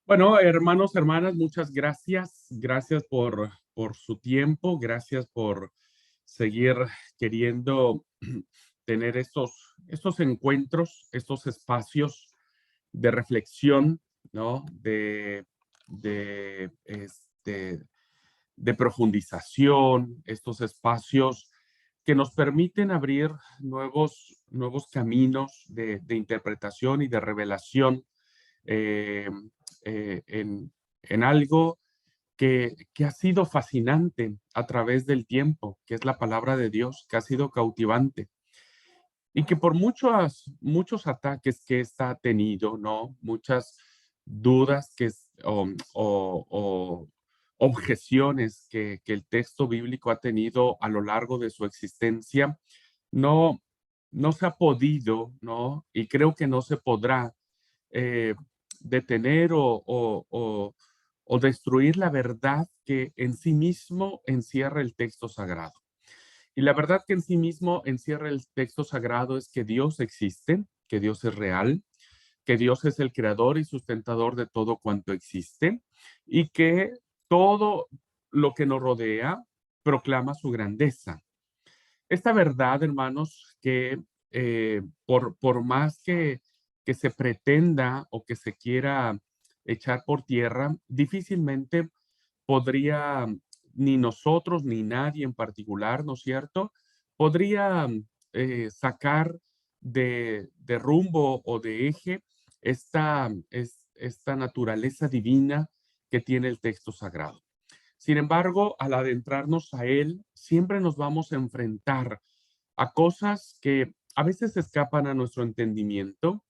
Bueno, hermanos, hermanas, muchas gracias. Gracias por su tiempo. Gracias por seguir queriendo tener estos encuentros, estos espacios de reflexión, ¿no? De de profundización, estos espacios que nos permiten abrir nuevos caminos de interpretación y de revelación eh, en algo que ha sido fascinante a través del tiempo, que es la palabra de Dios, que ha sido cautivante y que por muchos ataques que ésta ha tenido, ¿no? Muchas dudas o objeciones que el texto bíblico ha tenido a lo largo de su existencia, no, no se ha podido, ¿no? Y creo que no se podrá eh, detener o destruir la verdad que en sí mismo encierra el texto sagrado. Y la verdad que en sí mismo encierra el texto sagrado es que Dios existe, que Dios es real, que Dios es el creador y sustentador de todo cuanto existe y que todo lo que nos rodea proclama su grandeza. Esta verdad, hermanos, que por más que se pretenda o que se quiera echar por tierra, difícilmente podría ni nosotros ni nadie en particular, ¿no es cierto? Podría sacar de rumbo o de eje esta naturaleza divina que tiene el texto sagrado. Sin embargo, al adentrarnos a él, siempre nos vamos a enfrentar a cosas que a veces escapan a nuestro entendimiento.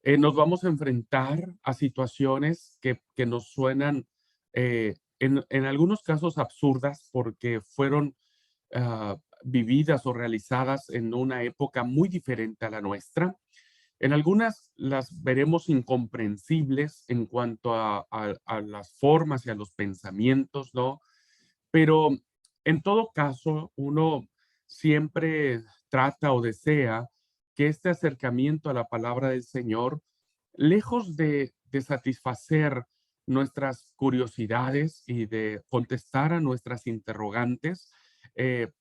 Nos vamos a enfrentar a situaciones que nos suenan, en algunos casos absurdas, porque fueron vividas o realizadas en una época muy diferente a la nuestra. En algunas las veremos incomprensibles en cuanto a las formas y a los pensamientos, ¿no? Pero en todo caso, uno siempre trata o desea que este acercamiento a la palabra del Señor, lejos de satisfacer nuestras curiosidades y de contestar a nuestras interrogantes,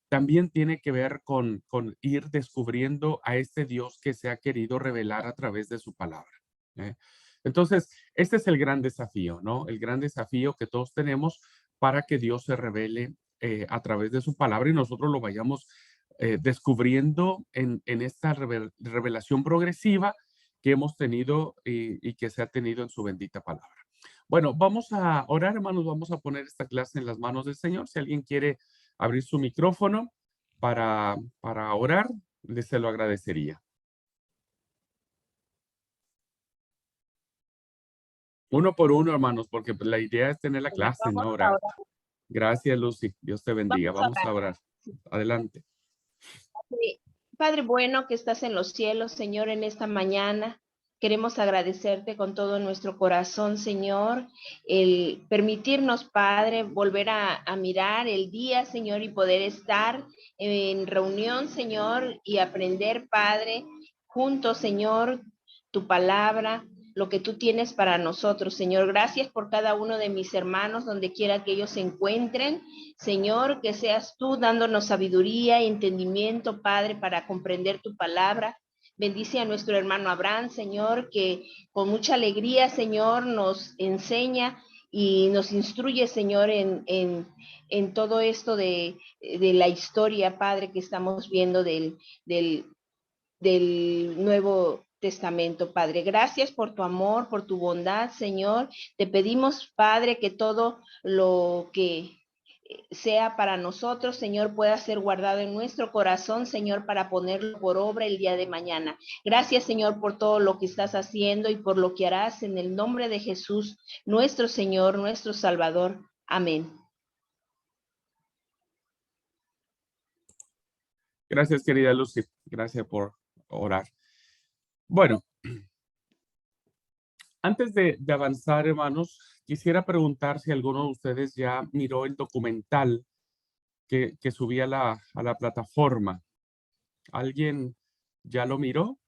también tiene que ver con ir descubriendo a este Dios que se ha querido revelar a través de su palabra. ¿Eh? Entonces, este es el gran desafío, ¿no? El gran desafío que todos tenemos para que Dios se revele a través de su palabra y nosotros lo vayamos descubriendo en esta revelación progresiva que hemos tenido y que se ha tenido en su bendita palabra. Bueno, vamos a orar, hermanos, vamos a poner esta clase en las manos del Señor. Si alguien quiere abrir su micrófono para orar, se lo agradecería. Uno por uno, hermanos, porque pues, la idea es tener la Bueno, clase, vamos no a orar. orar. Gracias, Lucy. Dios te bendiga. Vamos a Vamos orar. a orar. Adelante. Padre bueno que estás en los cielos, Señor, en esta mañana. Queremos agradecerte con todo nuestro corazón, Señor, el permitirnos, Padre, volver a mirar el día, Señor, y poder estar en reunión, Señor, y aprender, Padre, juntos, Señor, tu palabra, lo que tú tienes para nosotros, Señor. Gracias por cada uno de mis hermanos, donde quiera que ellos se encuentren. Señor, que seas tú dándonos sabiduría y entendimiento, Padre, para comprender tu palabra. Bendice a nuestro hermano Abraham, Señor, que con mucha alegría, Señor, nos enseña y nos instruye, Señor, en todo esto de la historia, Padre, que estamos viendo del, del Nuevo Testamento, Padre. Gracias por tu amor, por tu bondad, Señor. Te pedimos, Padre, que todo lo que sea para nosotros, Señor, pueda ser guardado en nuestro corazón, Señor, para ponerlo por obra el día de mañana. Gracias, Señor, por todo lo que estás haciendo y por lo que harás en el nombre de Jesús, nuestro Señor, nuestro Salvador. Amén. Gracias, querida Lucy. Gracias por orar. Bueno, antes de avanzar, hermanos, quisiera preguntar si alguno de ustedes ya miró el documental que subí a la plataforma. ¿Alguien ya lo miró?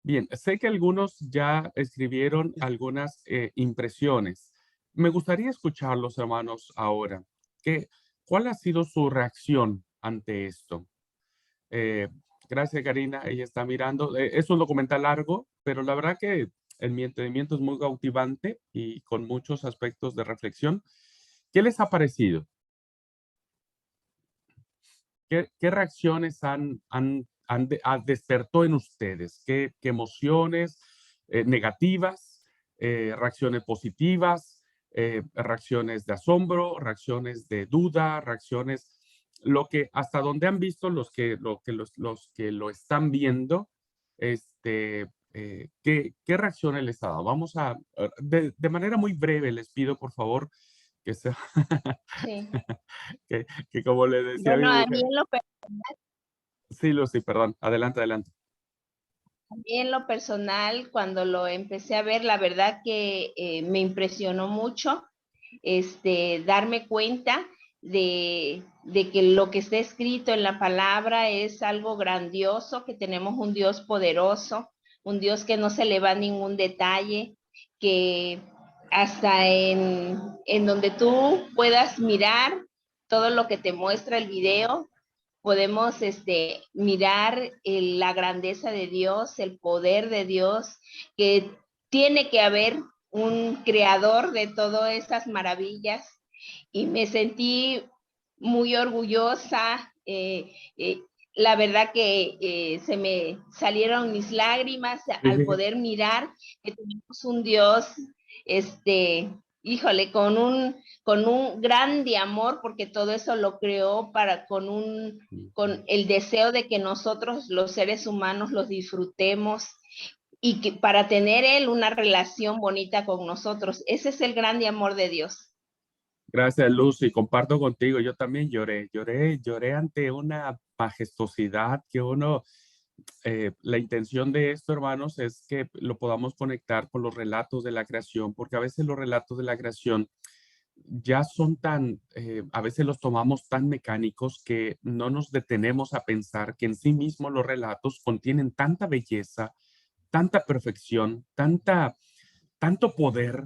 Bien, sé que algunos ya escribieron algunas impresiones. Me gustaría escuchar los hermanos ahora. ¿Qué, ¿Cuál ha sido su reacción ante esto? Eh, Gracias, Karina. Ella está mirando. Es un documental largo, pero la verdad que el mi entendimiento es muy cautivante y con muchos aspectos de reflexión. ¿Qué les ha parecido? ¿Qué reacciones despertó en ustedes? ¿Qué emociones negativas, reacciones positivas, reacciones de asombro, reacciones de duda, reacciones, hasta donde han visto los que lo están viendo, ¿qué reacciones les ha dado? Vamos de manera muy breve, les pido por favor que sea, Sí. que como le decía a mi Bueno, a mí mujer, en lo sí, Lucy, perdón. Adelante, adelante. A mí en lo personal, cuando lo empecé a ver, la verdad que me impresionó mucho darme cuenta de que lo que está escrito en la palabra es algo grandioso, que tenemos un Dios poderoso, un Dios que no se le va ningún detalle, que hasta en donde tú puedas mirar todo lo que te muestra el video, podemos mirar la grandeza de Dios, el poder de Dios, que tiene que haber un creador de todas esas maravillas y me sentí muy orgullosa. La verdad que se me salieron mis lágrimas al Sí. poder mirar que tenemos un Dios, híjole, con un grande amor, porque todo eso lo creó con el deseo de que nosotros los seres humanos los disfrutemos y que para tener él una relación bonita con nosotros. Ese es el grande amor de Dios. Gracias, Lucy. Comparto contigo. Yo también lloré ante una majestuosidad que la intención de esto, hermanos, es que lo podamos conectar con los relatos de la creación, porque a veces los relatos de la creación ya son a veces los tomamos tan mecánicos que no nos detenemos a pensar que en sí mismos los relatos contienen tanta belleza, tanta perfección, tanto poder,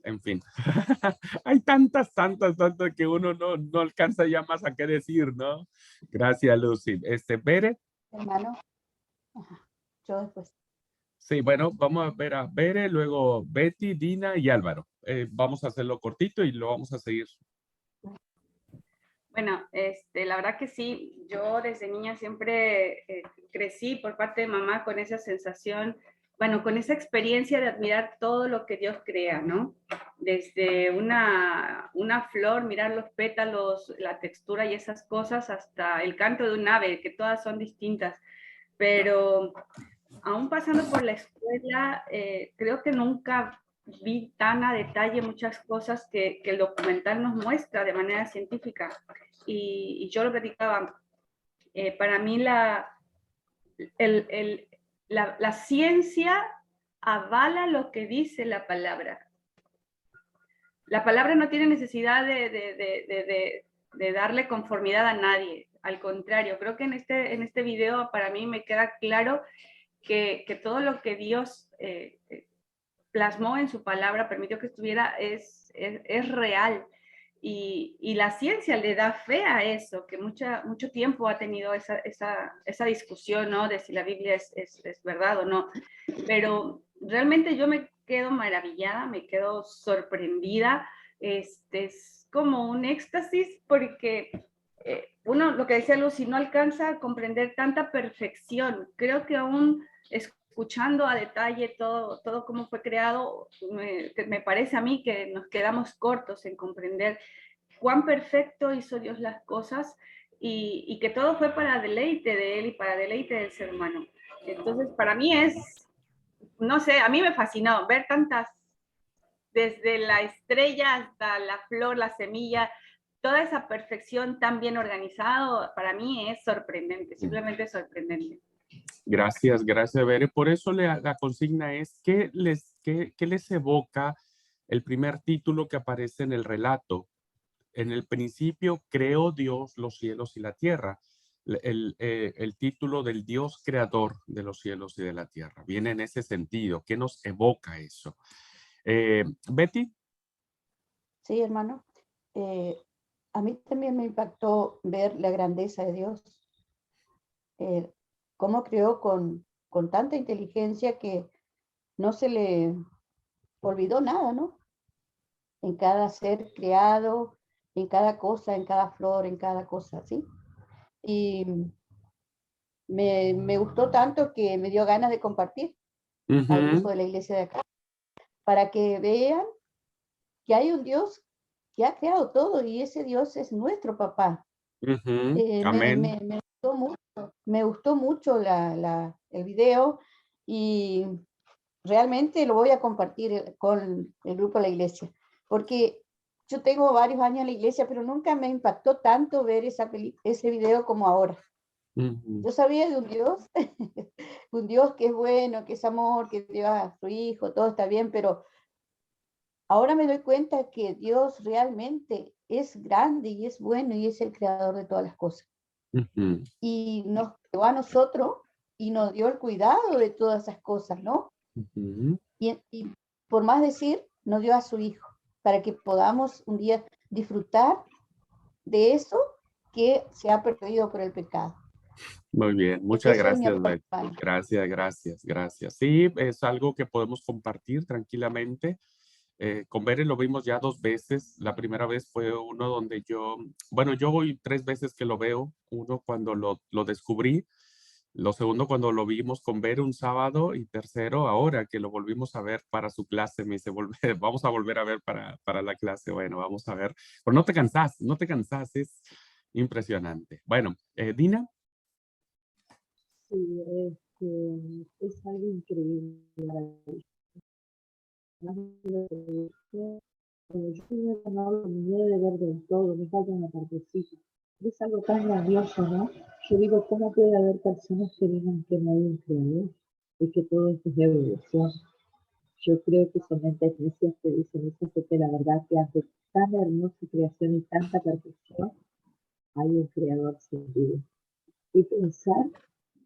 en fin, hay tantas que uno no alcanza ya más a qué decir, ¿no? Gracias, Lucy. Bere, Hermano, ajá, yo después. sí, bueno, vamos a ver a Bere, luego Betty, Dina y Álvaro. Vamos a hacerlo cortito y lo vamos a seguir. Bueno, la verdad que sí, yo desde niña siempre crecí por parte de mamá con esa sensación, bueno, con esa experiencia de admirar todo lo que Dios crea, ¿no? Desde una flor, mirar los pétalos, la textura y esas cosas, hasta el canto de un ave, que todas son distintas. Pero aún pasando por la escuela, creo que nunca vi tan a detalle muchas cosas que el documental nos muestra de manera científica. Y yo lo platicaba, para mí la ciencia avala lo que dice la palabra. La palabra no tiene necesidad de darle conformidad a nadie. Al contrario, creo que en este video para mí me queda claro que todo lo que Dios plasmó en su palabra, permitió que estuviera, es real. Y la ciencia le da fe a eso, que mucho tiempo ha tenido esa discusión, ¿no? De si la Biblia es verdad o no. Pero realmente yo me quedo maravillada, me quedo sorprendida. Es como un éxtasis porque uno, lo que decía Lucy, no alcanza a comprender tanta perfección. Creo que aún escuchando a detalle todo cómo fue creado, me parece a mí que nos quedamos cortos en comprender cuán perfecto hizo Dios las cosas y que todo fue para deleite de Él y para deleite del ser humano. Entonces, para mí no sé, a mí me fascinó ver tantas, desde la estrella hasta la flor, la semilla, toda esa perfección tan bien organizado, para mí es sorprendente, simplemente sorprendente. Gracias, Bere. Por eso la consigna es, ¿qué les evoca el primer título que aparece en el relato? En el principio creó Dios los cielos y la tierra. el título del Dios creador de los cielos y de la tierra. Viene en ese sentido. ¿Qué nos evoca eso? Betty. Sí, hermano. A mí también me impactó ver la grandeza de Dios. Cómo creó con tanta inteligencia que no se le olvidó nada, ¿no? En cada ser creado, en cada cosa, en cada flor, en cada cosa, ¿sí? Y me gustó tanto que me dio ganas de compartir al grupo de la iglesia de acá, para que vean que hay un Dios que ha creado todo y ese Dios es nuestro papá. Amén. Me gustó mucho el video y realmente lo voy a compartir con el grupo de la iglesia, porque yo tengo varios años en la iglesia, pero nunca me impactó tanto ver ese video como ahora. Yo sabía de un Dios, un Dios que es bueno, que es amor, que dio a su hijo, todo está bien, pero ahora me doy cuenta que Dios realmente es grande y es bueno y es el creador de todas las cosas. Y nos creó a nosotros y nos dio el cuidado de todas esas cosas, ¿no? Y por más decir, nos dio a su hijo, para que podamos un día disfrutar de eso que se ha perdido por el pecado. Muy bien, muchas Eso es mi gracias, aporte, Betty. hermano. Gracias. Sí, es algo que podemos compartir tranquilamente. Con Bere lo vimos ya 2 veces. La primera vez fue uno donde yo voy 3 veces que lo veo. Uno cuando lo descubrí, lo segundo cuando lo vimos con Bere un sábado y tercero ahora que lo volvimos a ver para su clase. Me dice, vamos a volver a ver para la clase. Bueno, vamos a ver. Pero no te cansas, es impresionante. Bueno, Dina. Sí, es algo increíble. Yo no lo terminé de ver del todo, me falta una partecita. Es algo tan grandioso, ¿no? Yo digo, ¿cómo puede haber personas que digan que no hay un creador y que todo esto es evolución? Yo creo que son necias que dicen eso, porque la verdad que ante tan hermosa creación y tanta perfección, hay un creador sin duda. Y pensar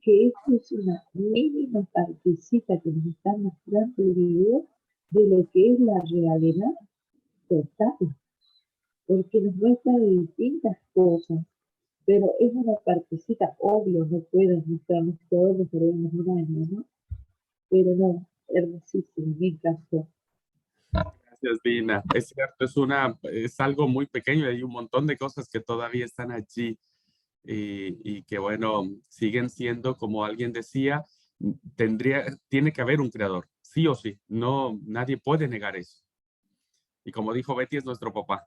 que esto es una mínima partecita que nos está mostrando el video de lo que es la realidad total, porque nos muestra de distintas cosas, pero es una partecita, obvio, no pueden mostrarnos todo, nos perdemos un año, ¿no? Pero no, hermosísimo, me encantó. Gracias, Dina. Es cierto, es algo muy pequeño y hay un montón de cosas que todavía están allí y que, bueno, siguen siendo, como alguien decía, tiene que haber un creador, sí o sí. No, nadie puede negar eso. Y como dijo Betty, es nuestro papá.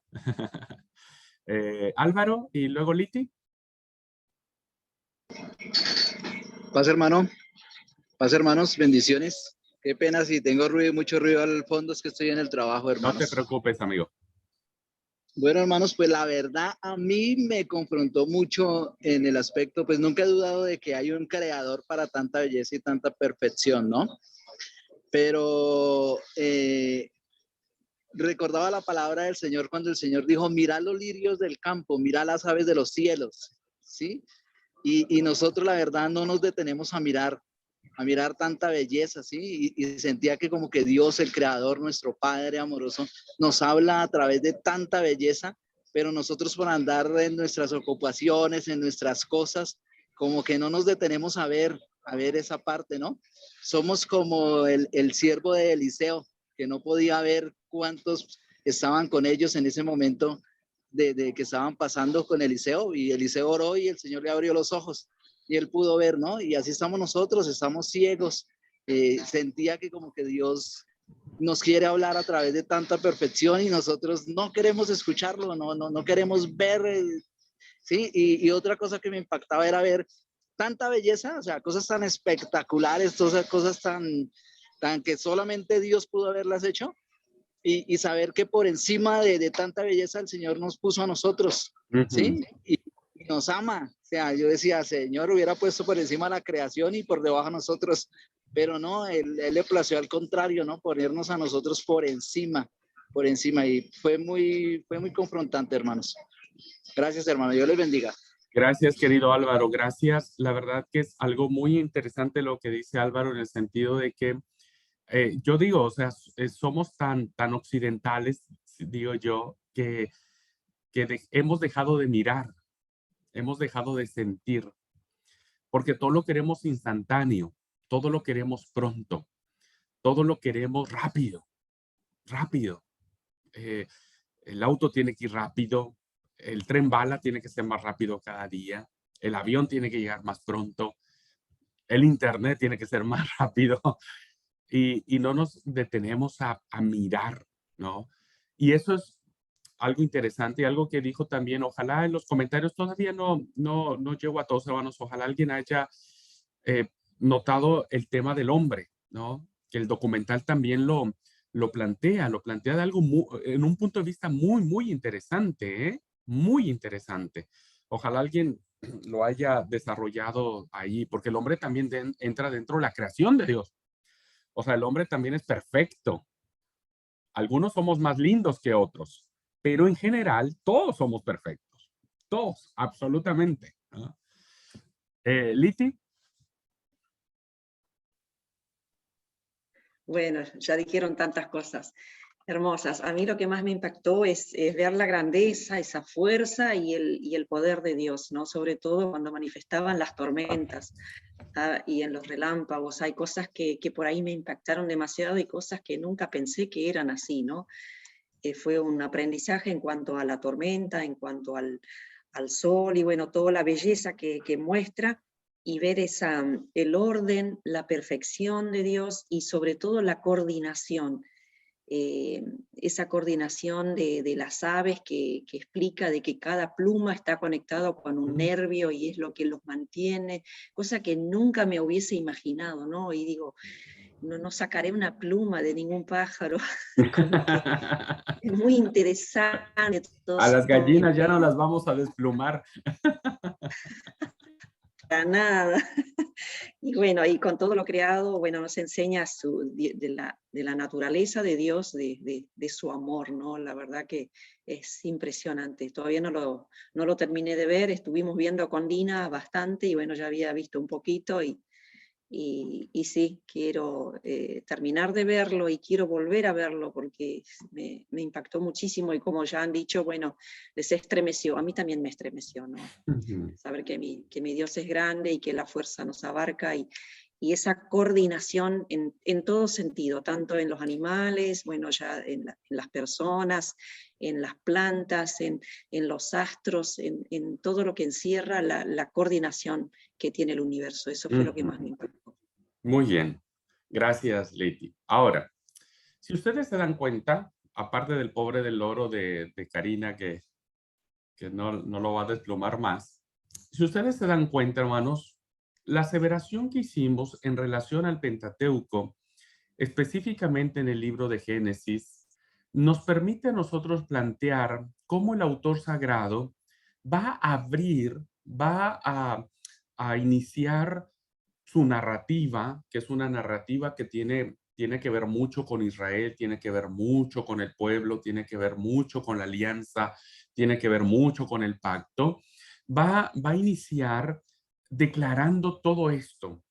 Álvaro y luego Liti. Paz, hermano. Paz, hermanos. Bendiciones. Qué pena si tengo mucho ruido al fondo, es que estoy en el trabajo, hermanos. No te preocupes, amigo. Bueno, hermanos, pues la verdad a mí me confrontó mucho en el aspecto, pues nunca he dudado de que hay un creador para tanta belleza y tanta perfección, ¿no? Pero recordaba la palabra del Señor cuando el Señor dijo, mira los lirios del campo, mira las aves de los cielos, ¿sí? Y nosotros la verdad no nos detenemos a mirar tanta belleza, ¿sí? Y sentía que como que Dios, el Creador, nuestro Padre amoroso, nos habla a través de tanta belleza, pero nosotros por andar en nuestras ocupaciones, en nuestras cosas, como que no nos detenemos a ver esa parte, ¿no? Somos como el siervo de Eliseo, que no podía ver cuántos estaban con ellos en ese momento de que estaban pasando con Eliseo, y Eliseo oró y el Señor le abrió los ojos y él pudo ver, ¿no? Y así estamos nosotros, estamos ciegos. Sentía que como que Dios nos quiere hablar a través de tanta perfección y nosotros no queremos escucharlo, no queremos ver, ¿sí? Y otra cosa que me impactaba era ver tanta belleza, o sea, cosas tan espectaculares, todas cosas tan que solamente Dios pudo haberlas hecho, y saber que por encima de tanta belleza el Señor nos puso a nosotros, ¿sí? Y nos ama. O sea, yo decía, Señor, hubiera puesto por encima la creación y por debajo a nosotros, pero no, él le plació al contrario, ¿no? Ponernos a nosotros por encima, y fue muy confrontante, hermanos. Gracias, hermano, Dios les bendiga. Gracias, querido Álvaro, gracias. La verdad que es algo muy interesante lo que dice Álvaro en el sentido de que yo digo, o sea, somos tan occidentales, digo yo, que hemos dejado de mirar, hemos dejado de sentir, porque todo lo queremos instantáneo, todo lo queremos pronto, todo lo queremos rápido, rápido. Eh, el auto tiene que ir rápido, el tren bala tiene que ser más rápido cada día, el avión tiene que llegar más pronto, el internet tiene que ser más rápido y no nos detenemos a mirar, ¿no? Y eso es algo interesante, algo que dijo también, ojalá en los comentarios, todavía no llego a todos, hermanos, ojalá alguien haya notado el tema del hombre, ¿no? Que el documental también lo plantea de algo en un punto de vista muy interesante, ¿eh? Muy interesante. Ojalá alguien lo haya desarrollado ahí, porque el hombre también entra dentro de la creación de Dios. O sea, el hombre también es perfecto. Algunos somos más lindos que otros, pero en general todos somos perfectos. Todos, absolutamente, ¿no? Liti. Bueno, ya dijeron tantas cosas hermosas. A mí lo que más me impactó es ver la grandeza, esa fuerza y el poder de Dios, ¿no? Sobre todo cuando manifestaban las tormentas y en los relámpagos. Hay cosas que por ahí me impactaron demasiado y cosas que nunca pensé que eran así, ¿no? Fue un aprendizaje en cuanto a la tormenta, en cuanto al sol y bueno, toda la belleza que muestra, y ver el orden, la perfección de Dios y sobre todo la coordinación. Esa coordinación de las aves que explica de que cada pluma está conectada con un nervio y es lo que los mantiene, cosa que nunca me hubiese imaginado, ¿no? Y digo, no sacaré una pluma de ningún pájaro. Como que es muy interesante. A las gallinas ya no las vamos a desplumar. Para nada. Y bueno, y con todo lo creado, bueno, nos enseña de la naturaleza de Dios, de su amor, ¿no? La verdad que es impresionante. Todavía no lo terminé de ver, estuvimos viendo con Dina bastante y bueno, ya había visto un poquito y sí, quiero terminar de verlo y quiero volver a verlo porque me impactó muchísimo y como ya han dicho, bueno, les estremeció, a mí también me estremeció, ¿no? Saber que mi Dios es grande y que la fuerza nos abarca y esa coordinación en todo sentido, tanto en los animales, bueno, ya en las personas, en las plantas, en los astros, en todo lo que encierra la coordinación que tiene el universo. Eso fue lo que más me impactó. Muy bien. Gracias, Leti. Ahora, si ustedes se dan cuenta, aparte del pobre del loro de Karina, que no lo va a desplumar más, si ustedes se dan cuenta, hermanos, la aseveración que hicimos en relación al Pentateuco, específicamente en el libro de Génesis, nos permite a nosotros plantear cómo el autor sagrado va a abrir, va a iniciar su narrativa, que es una narrativa que tiene que ver mucho con Israel, tiene que ver mucho con el pueblo, tiene que ver mucho con la alianza, tiene que ver mucho con el pacto, va a iniciar declarando todo esto,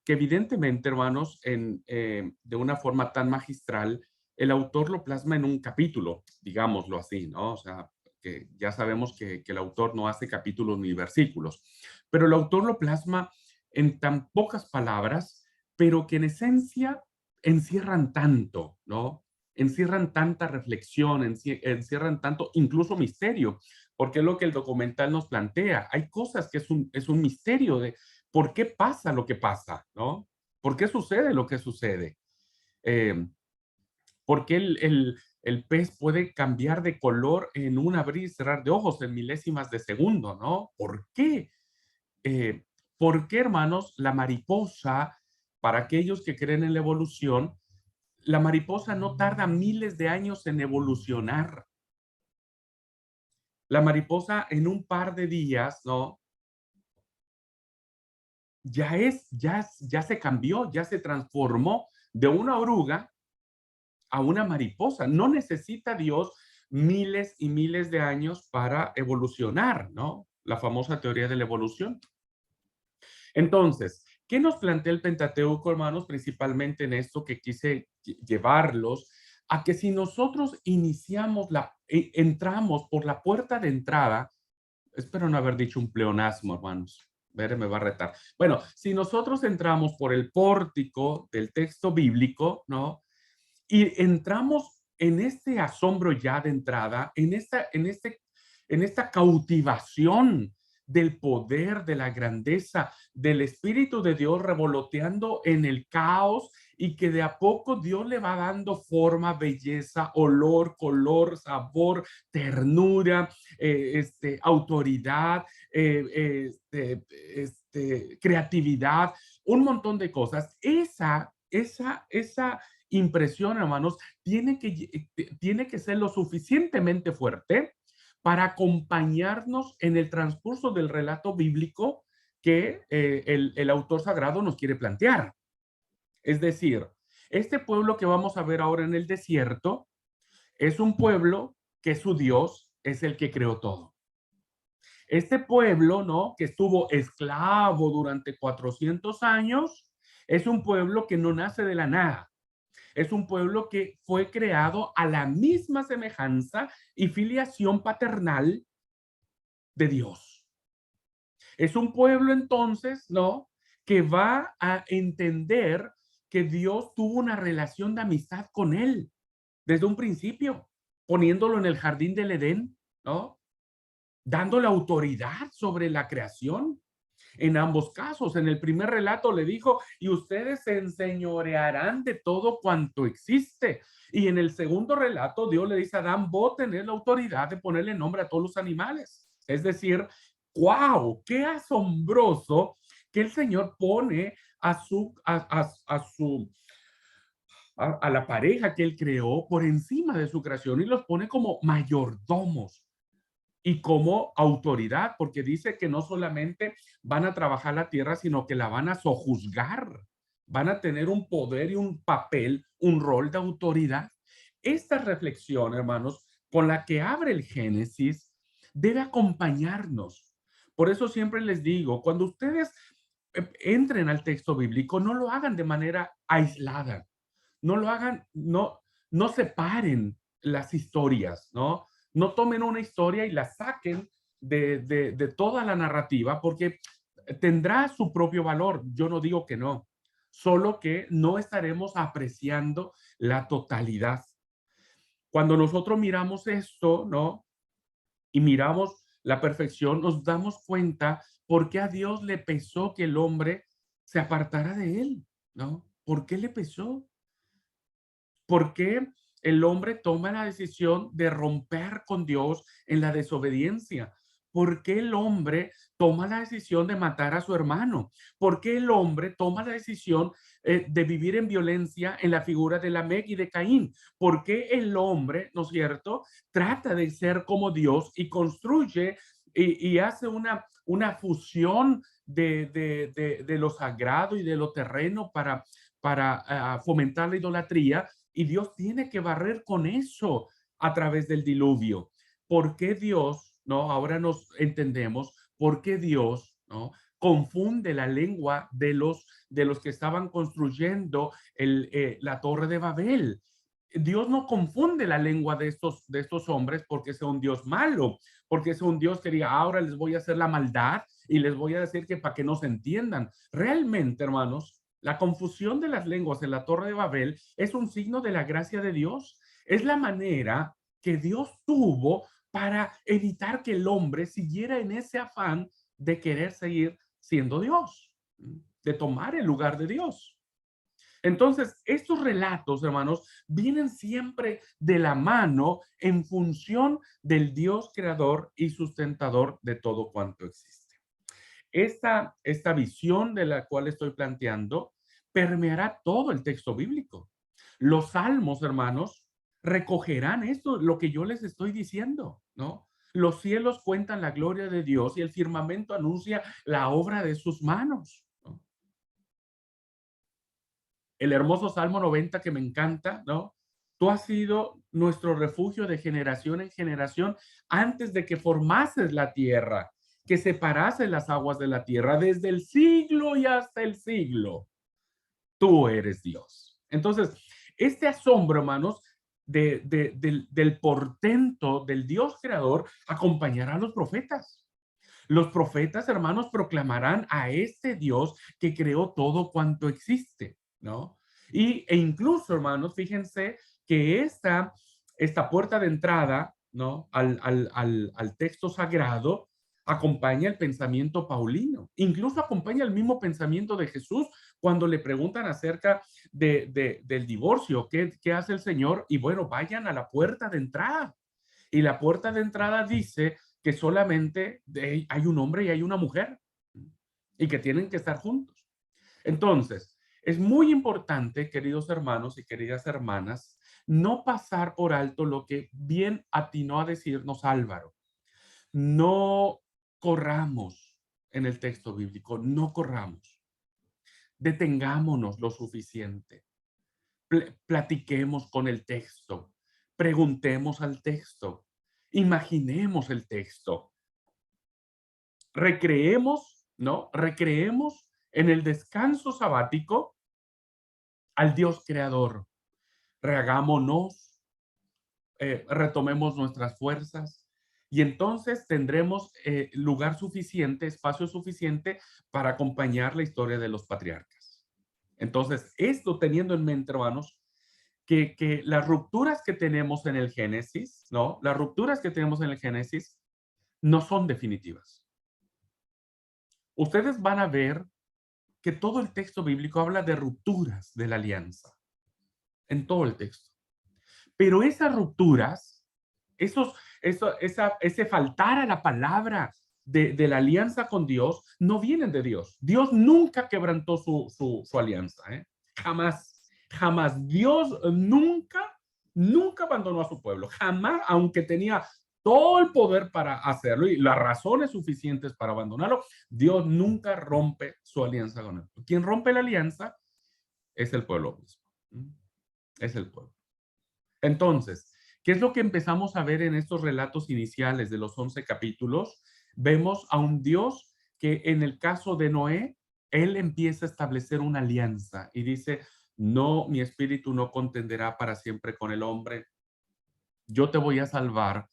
que evidentemente, hermanos, de una forma tan magistral, el autor lo plasma en un capítulo, digámoslo así, ¿no? O sea, que ya sabemos que el autor no hace capítulos ni versículos, pero el autor lo plasma en tan pocas palabras, pero que en esencia encierran tanto, ¿no? Encierran tanta reflexión, encierran tanto incluso misterio, porque es lo que el documental nos plantea. Hay cosas que es un misterio de por qué pasa lo que pasa, ¿no? ¿Por qué sucede lo que sucede? ¿Por qué el pez puede cambiar de color en un abrir y cerrar de ojos en milésimas de segundo, ¿no? ¿Por qué? ¿Por qué, hermanos, la mariposa, para aquellos que creen en la evolución, la mariposa no tarda miles de años en evolucionar? La mariposa en un par de días, ¿no? Ya se cambió, ya se transformó de una oruga a una mariposa. No necesita Dios miles y miles de años para evolucionar, ¿no? La famosa teoría de la evolución. Entonces, ¿qué nos plantea el Pentateuco, hermanos? Principalmente en esto que quise llevarlos a que si nosotros iniciamos entramos por la puerta de entrada, espero no haber dicho un pleonasmo, hermanos. Ver, me va a retar. Bueno, si nosotros entramos por el pórtico del texto bíblico, ¿no? Y entramos en este asombro ya de entrada, en esta cautivación del poder, de la grandeza, del Espíritu de Dios revoloteando en el caos y que de a poco Dios le va dando forma, belleza, olor, color, sabor, ternura, autoridad, creatividad, un montón de cosas. Esa impresión, hermanos, tiene que ser lo suficientemente fuerte para acompañarnos en el transcurso del relato bíblico que el autor sagrado nos quiere plantear. Es decir, este pueblo que vamos a ver ahora en el desierto es un pueblo que su Dios es el que creó todo. Este pueblo, ¿no?, que estuvo esclavo durante 400 años, es un pueblo que no nace de la nada. Es un pueblo que fue creado a la misma semejanza y filiación paternal de Dios. Es un pueblo entonces, ¿no?, que va a entender que Dios tuvo una relación de amistad con él desde un principio, poniéndolo en el jardín del Edén, ¿no?, dándole autoridad sobre la creación. En ambos casos, en el primer relato le dijo, y ustedes se enseñorearán de todo cuanto existe. Y en el segundo relato, Dios le dice a Adán, vos tenés la autoridad de ponerle nombre a todos los animales. Es decir, ¡wow! ¡Qué asombroso que el Señor pone a la pareja que Él creó por encima de su creación y los pone como mayordomos y como autoridad, porque dice que no solamente van a trabajar la tierra, sino que la van a sojuzgar, van a tener un poder y un papel, un rol de autoridad. Esta reflexión, hermanos, con la que abre el Génesis, debe acompañarnos. Por eso siempre les digo, cuando ustedes entren al texto bíblico, no lo hagan de manera aislada, no lo hagan, no separen las historias, ¿no? No tomen una historia y la saquen de toda la narrativa porque tendrá su propio valor. Yo no digo que no, solo que no estaremos apreciando la totalidad. Cuando nosotros miramos esto, ¿no?, y miramos la perfección, nos damos cuenta por qué a Dios le pesó que el hombre se apartara de él, ¿no? ¿Por qué le pesó? ¿Por qué el hombre toma la decisión de romper con Dios en la desobediencia? ¿Por qué el hombre toma la decisión de matar a su hermano? ¿Por qué el hombre toma la decisión de vivir en violencia en la figura de Lamec y de Caín? ¿Por qué el hombre, ¿no es cierto?, trata de ser como Dios y construye y hace una fusión de lo sagrado y de lo terreno para fomentar la idolatría? Y Dios tiene que barrer con eso a través del diluvio. ¿Por qué Dios, no? Ahora nos entendemos por qué Dios, ¿no?, confunde la lengua de los que estaban construyendo la Torre de Babel. Dios no confunde la lengua de estos hombres porque sea un Dios malo, porque sea un Dios que diga, ahora les voy a hacer la maldad y les voy a decir que para que no se entiendan. Realmente, hermanos, la confusión de las lenguas en la Torre de Babel es un signo de la gracia de Dios. Es la manera que Dios tuvo para evitar que el hombre siguiera en ese afán de querer seguir siendo Dios, de tomar el lugar de Dios. Entonces, estos relatos, hermanos, vienen siempre de la mano en función del Dios creador y sustentador de todo cuanto existe. Esta visión de la cual estoy planteando permeará todo el texto bíblico. Los salmos, hermanos, recogerán esto, lo que yo les estoy diciendo, ¿no? Los cielos cuentan la gloria de Dios y el firmamento anuncia la obra de sus manos, ¿no? El hermoso Salmo 90 que me encanta, ¿no? Tú has sido nuestro refugio de generación en generación antes de que formases la tierra. que separase las aguas de la tierra desde el siglo y hasta el siglo. Tú eres Dios. Entonces, este asombro, hermanos, del portento del Dios creador acompañará a los profetas. Los profetas, hermanos, proclamarán a este Dios que creó todo cuanto existe, ¿no? E incluso, hermanos, fíjense que esta puerta de entrada, ¿no? al texto sagrado acompaña el pensamiento paulino. Incluso acompaña el mismo pensamiento de Jesús cuando le preguntan acerca del divorcio. ¿Qué hace el Señor? Y bueno, vayan a la puerta de entrada. Y la puerta de entrada dice que solamente hay un hombre y hay una mujer y que tienen que estar juntos. Entonces, es muy importante, queridos hermanos y queridas hermanas, no pasar por alto lo que bien atinó a decirnos Álvaro. No corramos en el texto bíblico, no corramos. Detengámonos lo suficiente. Platiquemos con el texto. Preguntemos al texto. Imaginemos el texto. Recreemos, ¿no? Recreemos en el descanso sabático al Dios creador. Rehagámonos, retomemos nuestras fuerzas y entonces tendremos lugar suficiente, espacio suficiente para acompañar la historia de los patriarcas. Entonces, esto teniendo en mente, hermanos, que las rupturas que tenemos en el Génesis, ¿no? Las rupturas que tenemos en el Génesis no son definitivas. Ustedes van a ver que todo el texto bíblico habla de rupturas de la alianza, en todo el texto. Pero esas rupturas, ese faltar a la palabra de la alianza con Dios, no vienen de Dios. Dios nunca quebrantó su alianza, ¿eh? Jamás, jamás. Dios nunca abandonó a su pueblo. Jamás, aunque tenía todo el poder para hacerlo y las razones suficientes para abandonarlo, Dios nunca rompe su alianza con él. Quien rompe la alianza es el pueblo mismo. Es el pueblo. Entonces, ¿qué es lo que empezamos a ver en estos relatos iniciales de los 11 capítulos? Vemos a un Dios que en el caso de Noé, él empieza a establecer una alianza y dice, no, mi espíritu no contenderá para siempre con el hombre. Yo te voy a salvar.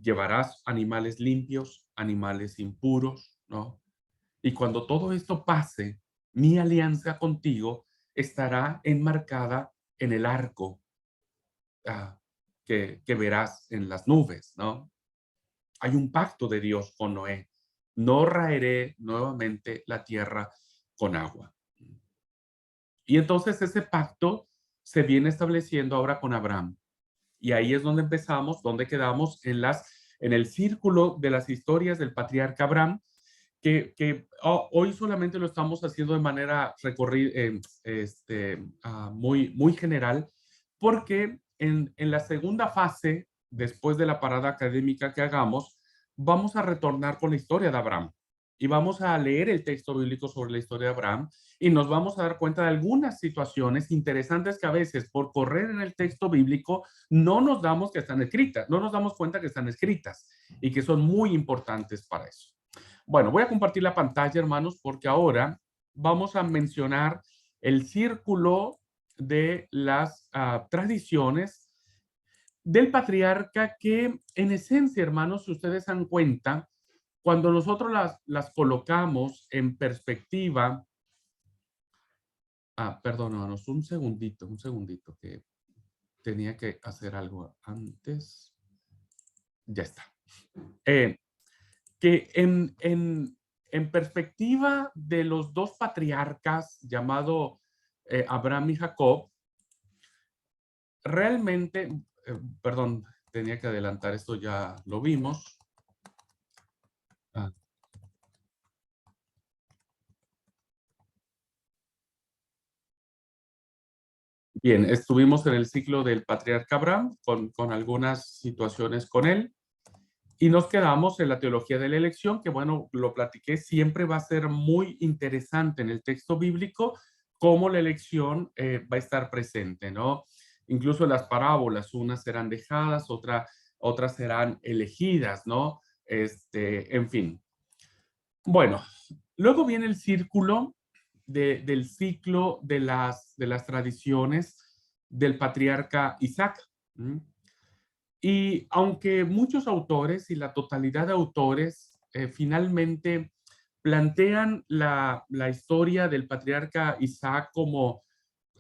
Llevarás animales limpios, animales impuros, ¿no? Y cuando todo esto pase, mi alianza contigo estará enmarcada en el arco que verás en las nubes, ¿no? Hay un pacto de Dios con Noé. No raeré nuevamente la tierra con agua. Y entonces ese pacto se viene estableciendo ahora con Abraham. Y ahí es donde empezamos, donde quedamos en el círculo de las historias del patriarca Abraham, que hoy solamente lo estamos haciendo de manera muy general, porque en la segunda fase, después de la parada académica que hagamos, vamos a retornar con la historia de Abraham y vamos a leer el texto bíblico sobre la historia de Abraham y nos vamos a dar cuenta de algunas situaciones interesantes que a veces por correr en el texto bíblico no nos damos cuenta que están escritas y que son muy importantes para eso. Bueno, voy a compartir la pantalla, hermanos, porque ahora vamos a mencionar el círculo de las tradiciones del patriarca que, en esencia, hermanos, si ustedes dan cuenta, cuando nosotros las colocamos en perspectiva. Perdón, hermanos, un segundito, que tenía que hacer algo antes. Ya está. Que en perspectiva de los dos patriarcas llamado Abraham y Jacob, realmente, perdón, tenía que adelantar, esto ya lo vimos. Bien, estuvimos en el ciclo del patriarca Abraham con algunas situaciones con él. Y nos quedamos en la teología de la elección, que bueno, lo platiqué, siempre va a ser muy interesante en el texto bíblico cómo la elección va a estar presente, ¿no? Incluso las parábolas, unas serán dejadas, otras serán elegidas, ¿no? En fin. Bueno, luego viene el círculo del ciclo de las tradiciones del patriarca Isaac. ¿Mm? Y aunque muchos autores y la totalidad de autores finalmente plantean la historia del patriarca Isaac como,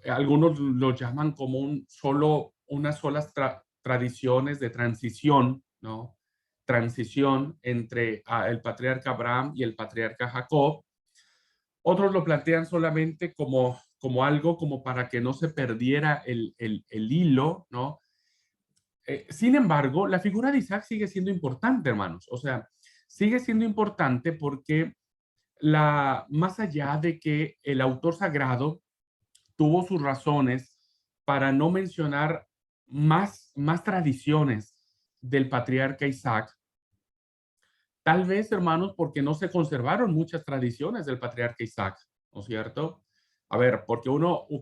algunos lo llaman como unas solas tradiciones de transición, ¿no? Transición entre el patriarca Abraham y el patriarca Jacob. Otros lo plantean solamente como algo como para que no se perdiera el hilo, ¿no? Sin embargo, la figura de Isaac sigue siendo importante, hermanos. O sea, sigue siendo importante porque más allá de que el autor sagrado tuvo sus razones para no mencionar más tradiciones del patriarca Isaac, tal vez, hermanos, porque no se conservaron muchas tradiciones del patriarca Isaac, ¿no es cierto? A ver, porque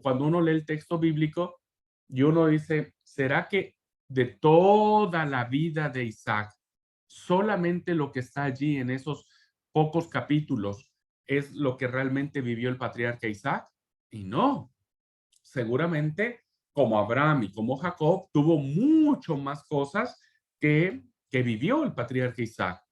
cuando uno lee el texto bíblico y uno dice, ¿será que de toda la vida de Isaac, solamente lo que está allí en esos pocos capítulos es lo que realmente vivió el patriarca Isaac? Y no, seguramente como Abraham y como Jacob, tuvo mucho más cosas que vivió el patriarca Isaac.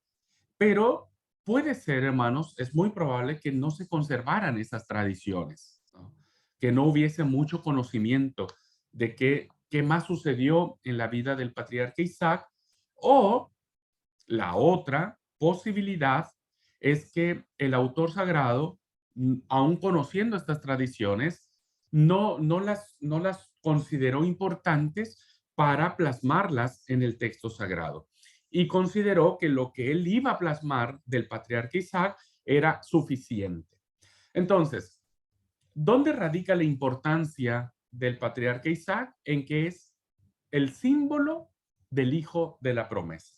Pero puede ser, hermanos, es muy probable que no se conservaran esas tradiciones, ¿no? Que no hubiese mucho conocimiento de qué más sucedió en la vida del patriarca Isaac. O la otra posibilidad es que el autor sagrado, aun conociendo estas tradiciones, no las consideró importantes para plasmarlas en el texto sagrado. Y consideró que lo que él iba a plasmar del patriarca Isaac era suficiente. Entonces, ¿dónde radica la importancia del patriarca Isaac? En que es el símbolo del hijo de la promesa.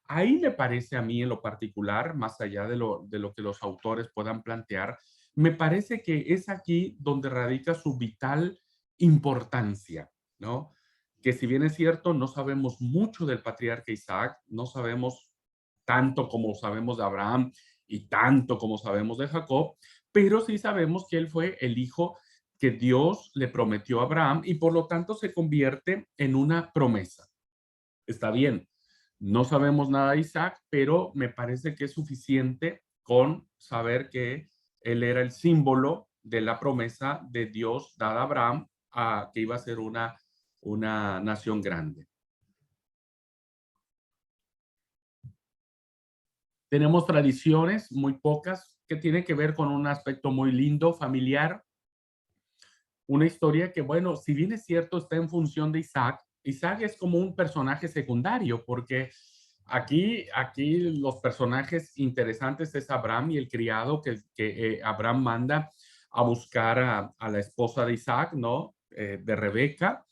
Ahí me parece a mí en lo particular, más allá de lo que los autores puedan plantear, me parece que es aquí donde radica su vital importancia, ¿no? Que si bien es cierto, no sabemos mucho del patriarca Isaac, no sabemos tanto como sabemos de Abraham y tanto como sabemos de Jacob, pero sí sabemos que él fue el hijo que Dios le prometió a Abraham y por lo tanto se convierte en una promesa. Está bien, no sabemos nada de Isaac, pero me parece que es suficiente con saber que él era el símbolo de la promesa de Dios dada a Abraham, que iba a ser una nación grande. Tenemos tradiciones, muy pocas, que tienen que ver con un aspecto muy lindo, familiar. Una historia que, bueno, si bien es cierto, está en función de Isaac, Isaac es como un personaje secundario, porque aquí los personajes interesantes es Abraham y el criado que Abraham manda a buscar a la esposa de Isaac, ¿no? De Rebeca.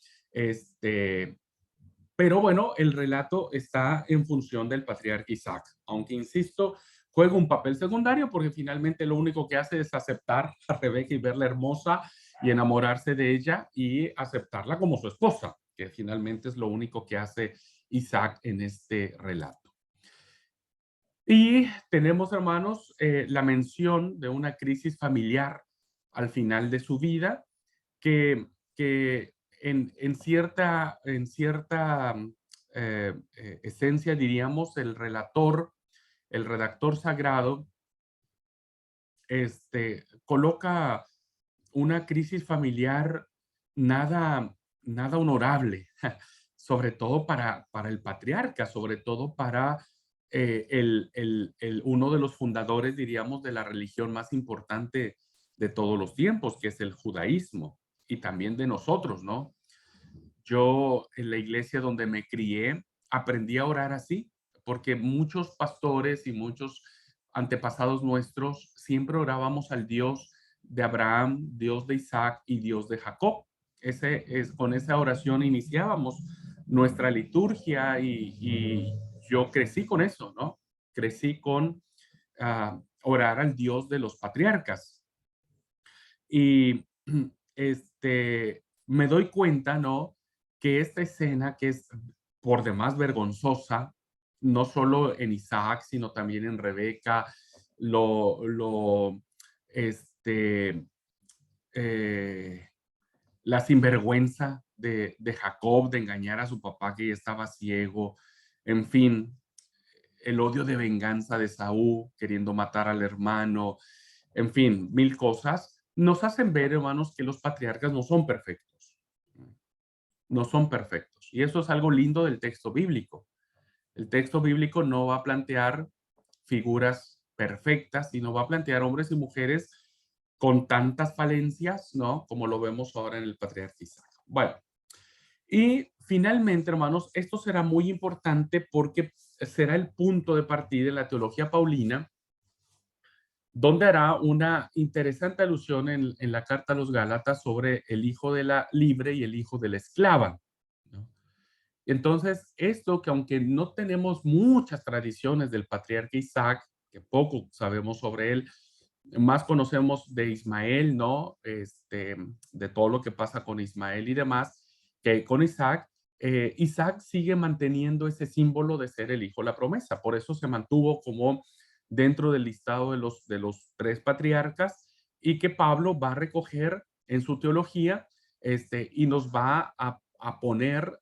Pero bueno, el relato está en función del patriarca Isaac, aunque insisto, juega un papel secundario porque finalmente lo único que hace es aceptar a Rebeca y verla hermosa y enamorarse de ella y aceptarla como su esposa, que finalmente es lo único que hace Isaac en este relato. Y tenemos, hermanos, la mención de una crisis familiar al final de su vida que en cierta esencia, diríamos, el redactor sagrado, coloca una crisis familiar nada honorable, sobre todo para el patriarca, sobre todo para uno de los fundadores, diríamos, de la religión más importante de todos los tiempos, que es el judaísmo, y también de nosotros, ¿no? Yo en la iglesia donde me crié aprendí a orar así, porque muchos pastores y muchos antepasados nuestros siempre orábamos al Dios de Abraham, Dios de Isaac y Dios de Jacob. Con esa oración iniciábamos nuestra liturgia y yo crecí con eso, ¿no? Crecí con orar al Dios de los patriarcas. Y me doy cuenta, ¿no? Que esta escena, que es por demás vergonzosa, no solo en Isaac, sino también en Rebeca, este, la sinvergüenza de Jacob de engañar a su papá que ya estaba ciego, en fin, el odio de venganza de Saúl queriendo matar al hermano, en fin, mil cosas, nos hacen ver, hermanos, que los patriarcas no son perfectos. No son perfectos. Y eso es algo lindo del texto bíblico. El texto bíblico no va a plantear figuras perfectas, sino va a plantear hombres y mujeres con tantas falencias, ¿no? Como lo vemos ahora en el patriarca Isaac. Bueno, y finalmente, hermanos, esto será muy importante porque será el punto de partida en la teología paulina, donde hará una interesante alusión en la carta a los Gálatas sobre el hijo de la libre y el hijo de la esclava, ¿no? Entonces, esto que aunque no tenemos muchas tradiciones del patriarca Isaac, que poco sabemos sobre él, más conocemos de Ismael, ¿no? De todo lo que pasa con Ismael y demás, que con Isaac. Isaac sigue manteniendo ese símbolo de ser el hijo de la promesa. Por eso se mantuvo como dentro del listado de los tres patriarcas y que Pablo va a recoger en su teología y nos va a poner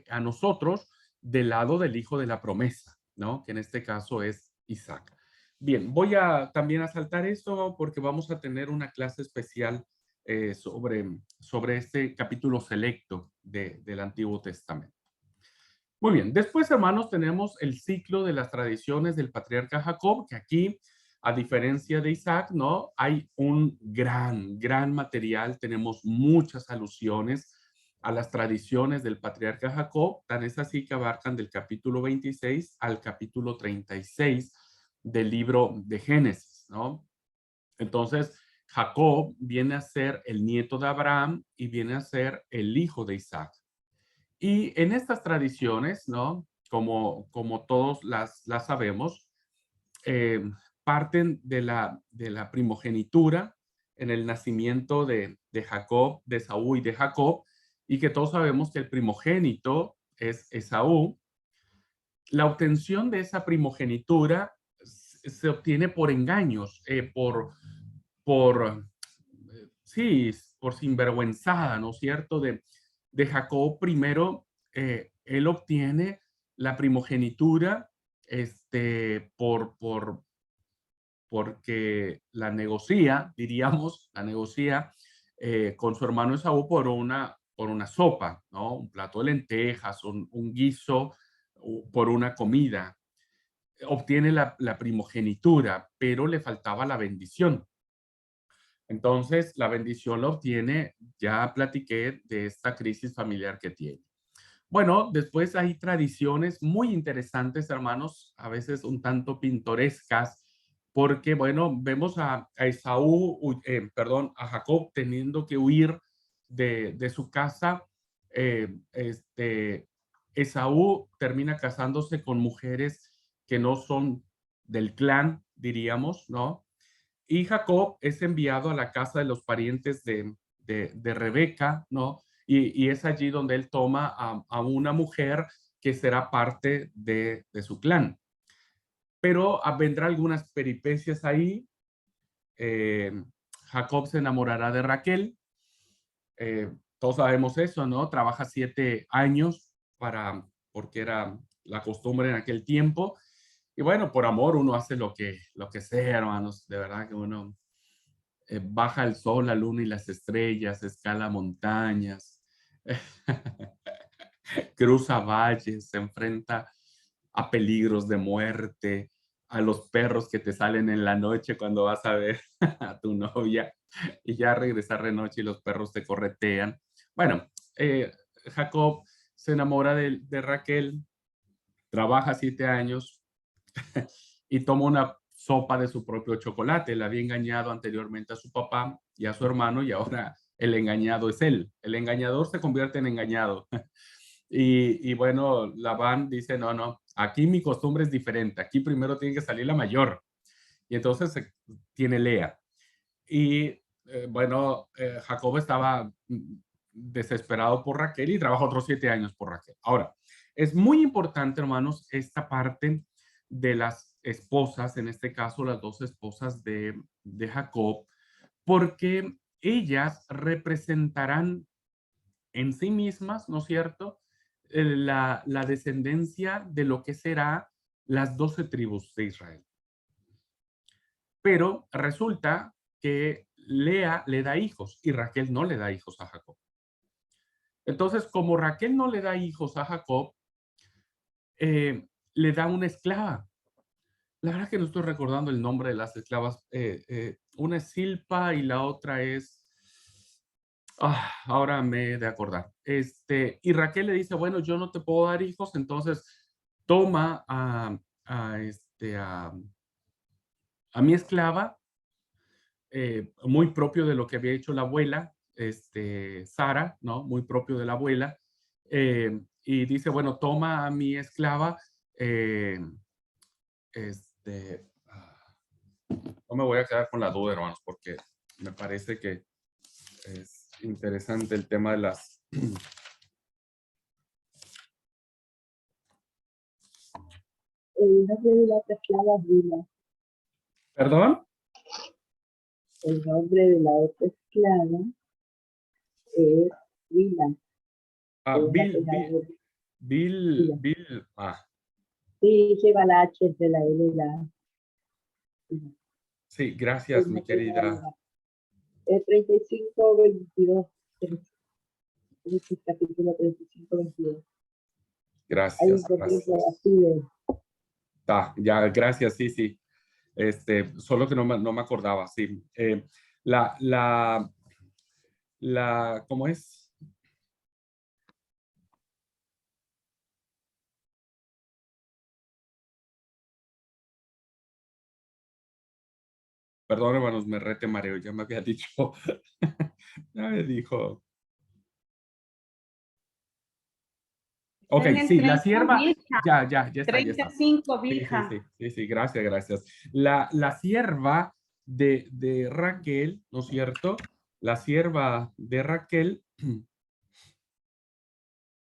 a nosotros del lado del hijo de la promesa, ¿no? Que en este caso es Isaac. Bien, voy a también a saltar esto porque vamos a tener una clase especial sobre este capítulo selecto del Antiguo Testamento. Muy bien, después, hermanos, tenemos el ciclo de las tradiciones del patriarca Jacob, que aquí, a diferencia de Isaac, ¿no? Hay un gran material, tenemos muchas alusiones a las tradiciones del patriarca Jacob, tan es así que abarcan del capítulo 26 al capítulo 36 del libro de Génesis, ¿no? Entonces, Jacob viene a ser el nieto de Abraham y viene a ser el hijo de Isaac. Y en estas tradiciones, ¿no? Como todos las sabemos, parten de la primogenitura en el nacimiento de Jacob, de Esaú y de Jacob, y que todos sabemos que el primogénito es Esaú. La obtención de esa primogenitura se obtiene por engaños, sí, por sinvergüenzada, ¿no es cierto? De Jacob primero, él obtiene la primogenitura porque la negocia, diríamos, con su hermano Esaú por una sopa, ¿no? Un plato de lentejas, un guiso, por una comida. Obtiene la primogenitura, pero le faltaba la bendición. Entonces, la bendición la obtiene, ya platiqué de esta crisis familiar que tiene. Bueno, después hay tradiciones muy interesantes, hermanos, a veces un tanto pintorescas, porque, bueno, vemos a Jacob teniendo que huir de su casa. Esaú termina casándose con mujeres que no son del clan, diríamos, ¿no? Y Jacob es enviado a la casa de los parientes de Rebeca, ¿no? Y es allí donde él toma a una mujer que será parte de su clan. Pero vendrá algunas peripecias ahí. Jacob se enamorará de Raquel. Todos sabemos eso, ¿no? Trabaja 7 años porque era la costumbre en aquel tiempo. Y bueno, por amor uno hace lo que sea, hermanos. De verdad que uno baja el sol, la luna y las estrellas, escala montañas, cruza valles, se enfrenta a peligros de muerte, a los perros que te salen en la noche cuando vas a ver a tu novia y ya regresar de noche y los perros te corretean. Bueno, Jacob se enamora de Raquel, trabaja 7 años y toma una sopa de su propio chocolate. Le había engañado anteriormente a su papá y a su hermano y ahora el engañado es él. El engañador se convierte en engañado. Y bueno, Labán dice, no, aquí mi costumbre es diferente. Aquí primero tiene que salir la mayor. Y entonces tiene Lea. Y bueno, Jacob estaba desesperado por Raquel y trabaja otros 7 años por Raquel. Ahora, Es muy importante, hermanos, esta parte de las esposas, en este caso las dos esposas de Jacob, porque ellas representarán en sí mismas, ¿no es cierto?, la descendencia de lo que será las 12 tribus de Israel. Pero resulta que Lea le da hijos y Raquel no le da hijos a Jacob. Entonces, como Raquel no le da hijos a Jacob, le da una esclava. La verdad que no estoy recordando el nombre de las esclavas. Una es Silpa y la otra es... ahora me he de acordar. Y Raquel le dice, bueno, yo no te puedo dar hijos, entonces toma a mi esclava, muy propio de lo que había hecho la abuela, Sara, ¿no? Muy propio de la abuela. Y dice, bueno, toma a mi esclava, no me voy a quedar con la duda, hermanos, porque me parece que es interesante el tema de las... El nombre de la otra esclava es Bila. ¿Perdón? El nombre de la otra esclava es Bila. Bill. Sí, lleva la H entre la L y la... Sí, gracias, mi querida. Es 35-22. Es el capítulo 35-22. Gracias. Ya, gracias, sí. Solo que no me acordaba, sí. ¿Cómo es? Perdón, hermanos, me rete mareo, ya me había dicho, ya me dijo. Ok, sí, la sierva, ya está. 35 Bilha. Sí, gracias. La sierva de Raquel, ¿no es cierto? La sierva de Raquel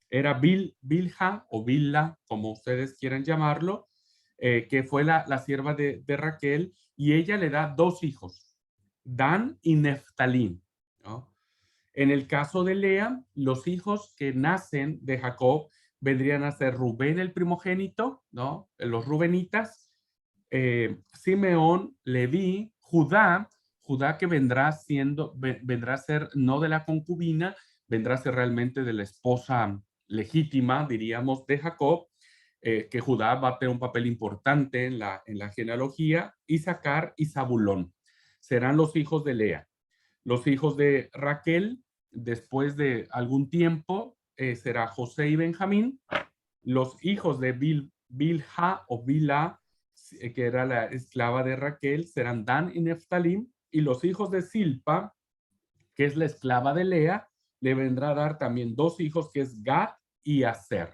era Bilha o Bilha, como ustedes quieran llamarlo, que fue la sierva de Raquel, y ella le da dos hijos, Dan y Neftalí, ¿no? En el caso de Lea, los hijos que nacen de Jacob vendrían a ser Rubén el primogénito, ¿no? Los rubenitas, Simeón, Leví, Judá que vendrá a ser no de la concubina, vendrá a ser realmente de la esposa legítima, diríamos, de Jacob, que Judá va a tener un papel importante en la genealogía, Isaacar y Zabulón. Serán los hijos de Lea. Los hijos de Raquel, después de algún tiempo, será José y Benjamín. Los hijos de Bilha o Bila, que era la esclava de Raquel, serán Dan y Neftalí. Y los hijos de Silpa, que es la esclava de Lea, le vendrá a dar también dos hijos, que es Gad y Aser.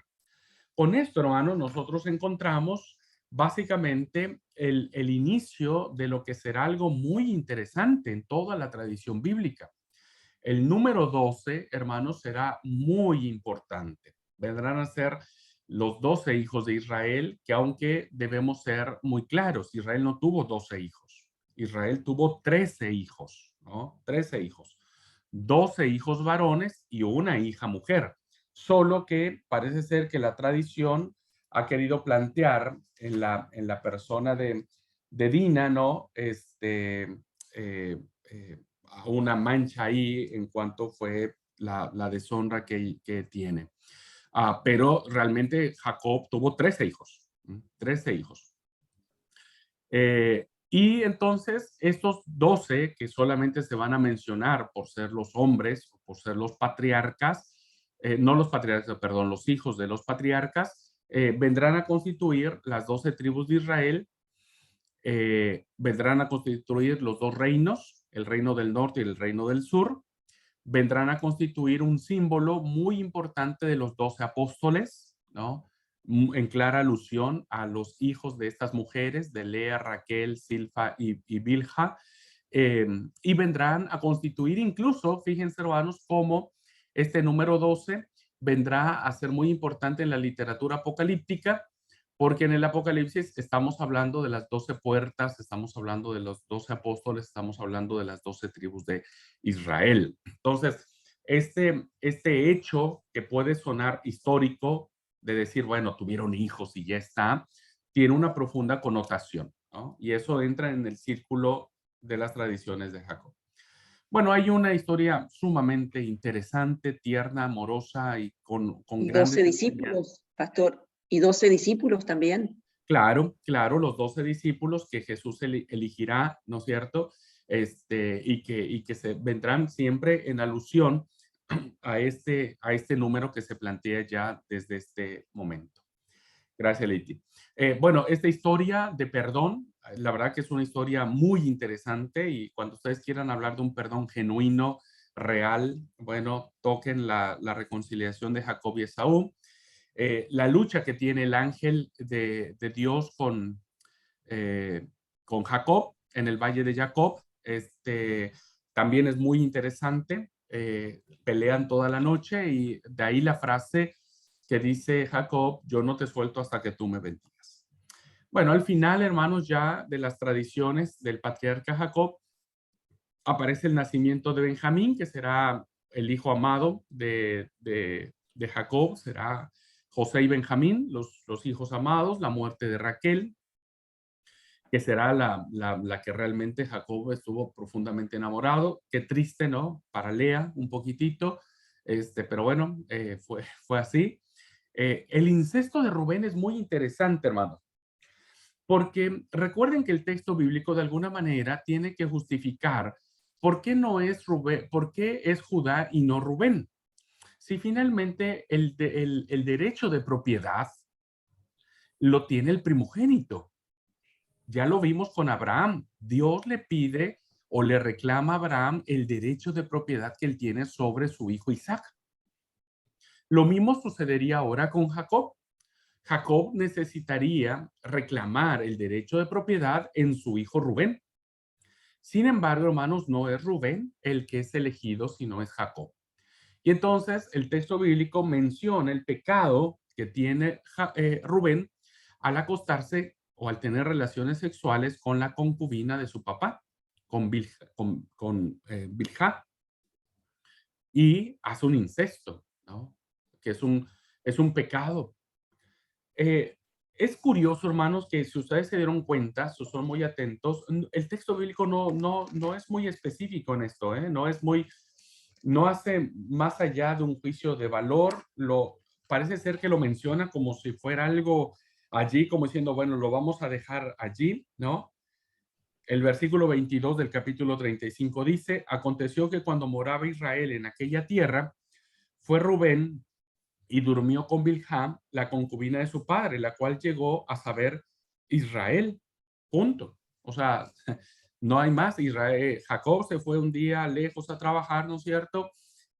Con esto, hermanos, nosotros encontramos básicamente el inicio de lo que será algo muy interesante en toda la tradición bíblica. El número 12, hermanos, será muy importante. Vendrán a ser los 12 hijos de Israel, que aunque debemos ser muy claros, Israel no tuvo 12 hijos. Israel tuvo 13 hijos, ¿no? 13 hijos. 12 hijos varones y una hija mujer. Solo que parece ser que la tradición ha querido plantear en la persona de Dina, ¿no? Una mancha ahí en cuanto fue la deshonra que tiene. Pero realmente Jacob tuvo 13 hijos. 13 hijos. Y entonces estos 12 que solamente se van a mencionar por ser los hombres, por ser los patriarcas, no los patriarcas, perdón, los hijos de los patriarcas, vendrán a constituir las 12 tribus de Israel, vendrán a constituir los dos reinos, el reino del norte y el reino del sur, vendrán a constituir un símbolo muy importante de los 12 apóstoles, ¿no? En clara alusión a los hijos de estas mujeres, de Lea, Raquel, Silpa y Bilha, y vendrán a constituir incluso, fíjense hermanos, como este número 12 vendrá a ser muy importante en la literatura apocalíptica, porque en el Apocalipsis estamos hablando de las 12 puertas, estamos hablando de los 12 apóstoles, estamos hablando de las 12 tribus de Israel. Entonces, este hecho que puede sonar histórico, de decir, bueno, tuvieron hijos y ya está, tiene una profunda connotación, ¿no? Y eso entra en el círculo de las tradiciones de Jacob. Bueno, hay una historia sumamente interesante, tierna, amorosa y con Y grandes 12 enseñanzas. discípulos, pastor, y 12 discípulos también. Claro, claro, los 12 discípulos que Jesús elegirá, ¿no es cierto? Y que se vendrán siempre en alusión a este número que se plantea ya desde este momento. Gracias, Leti. Bueno, esta historia de perdón, la verdad que es una historia muy interesante y cuando ustedes quieran hablar de un perdón genuino, real, bueno, toquen la reconciliación de Jacob y Esaú. La lucha que tiene el ángel de Dios con Jacob en el Valle de Jacob, también es muy interesante. Pelean toda la noche y de ahí la frase que dice Jacob, yo no te suelto hasta que tú me bendigas. Bueno, al final, hermanos, ya de las tradiciones del patriarca Jacob, aparece el nacimiento de Benjamín, que será el hijo amado de Jacob, será José y Benjamín, los hijos amados, la muerte de Raquel, que será la que realmente Jacob estuvo profundamente enamorado. Qué triste, ¿no? Para Lea, un poquitito, pero bueno, fue así. El incesto de Rubén es muy interesante, hermano, porque recuerden que el texto bíblico de alguna manera tiene que justificar por qué no es Rubén, por qué es Judá y no Rubén. Si finalmente el derecho de propiedad lo tiene el primogénito. Ya lo vimos con Abraham. Dios le pide o le reclama a Abraham el derecho de propiedad que él tiene sobre su hijo Isaac. Lo mismo sucedería ahora con Jacob. Jacob necesitaría reclamar el derecho de propiedad en su hijo Rubén. Sin embargo, hermanos, no es Rubén el que es elegido, sino es Jacob. Y entonces el texto bíblico menciona el pecado que tiene Rubén al acostarse o al tener relaciones sexuales con la concubina de su papá, con Bilhá, y hace un incesto, ¿no? Que es un pecado. Es curioso, hermanos, que si ustedes se dieron cuenta, si son muy atentos, el texto bíblico no es muy específico en esto, no hace más allá de un juicio de valor, parece ser que lo menciona como si fuera algo allí, como diciendo, bueno, lo vamos a dejar allí, ¿no? El versículo 22 del capítulo 35 dice, aconteció que cuando moraba Israel en aquella tierra, fue Rubén y durmió con Bilhá, la concubina de su padre, la cual llegó a saber Israel. Punto. O sea, no hay más. Jacob se fue un día lejos a trabajar, ¿no es cierto?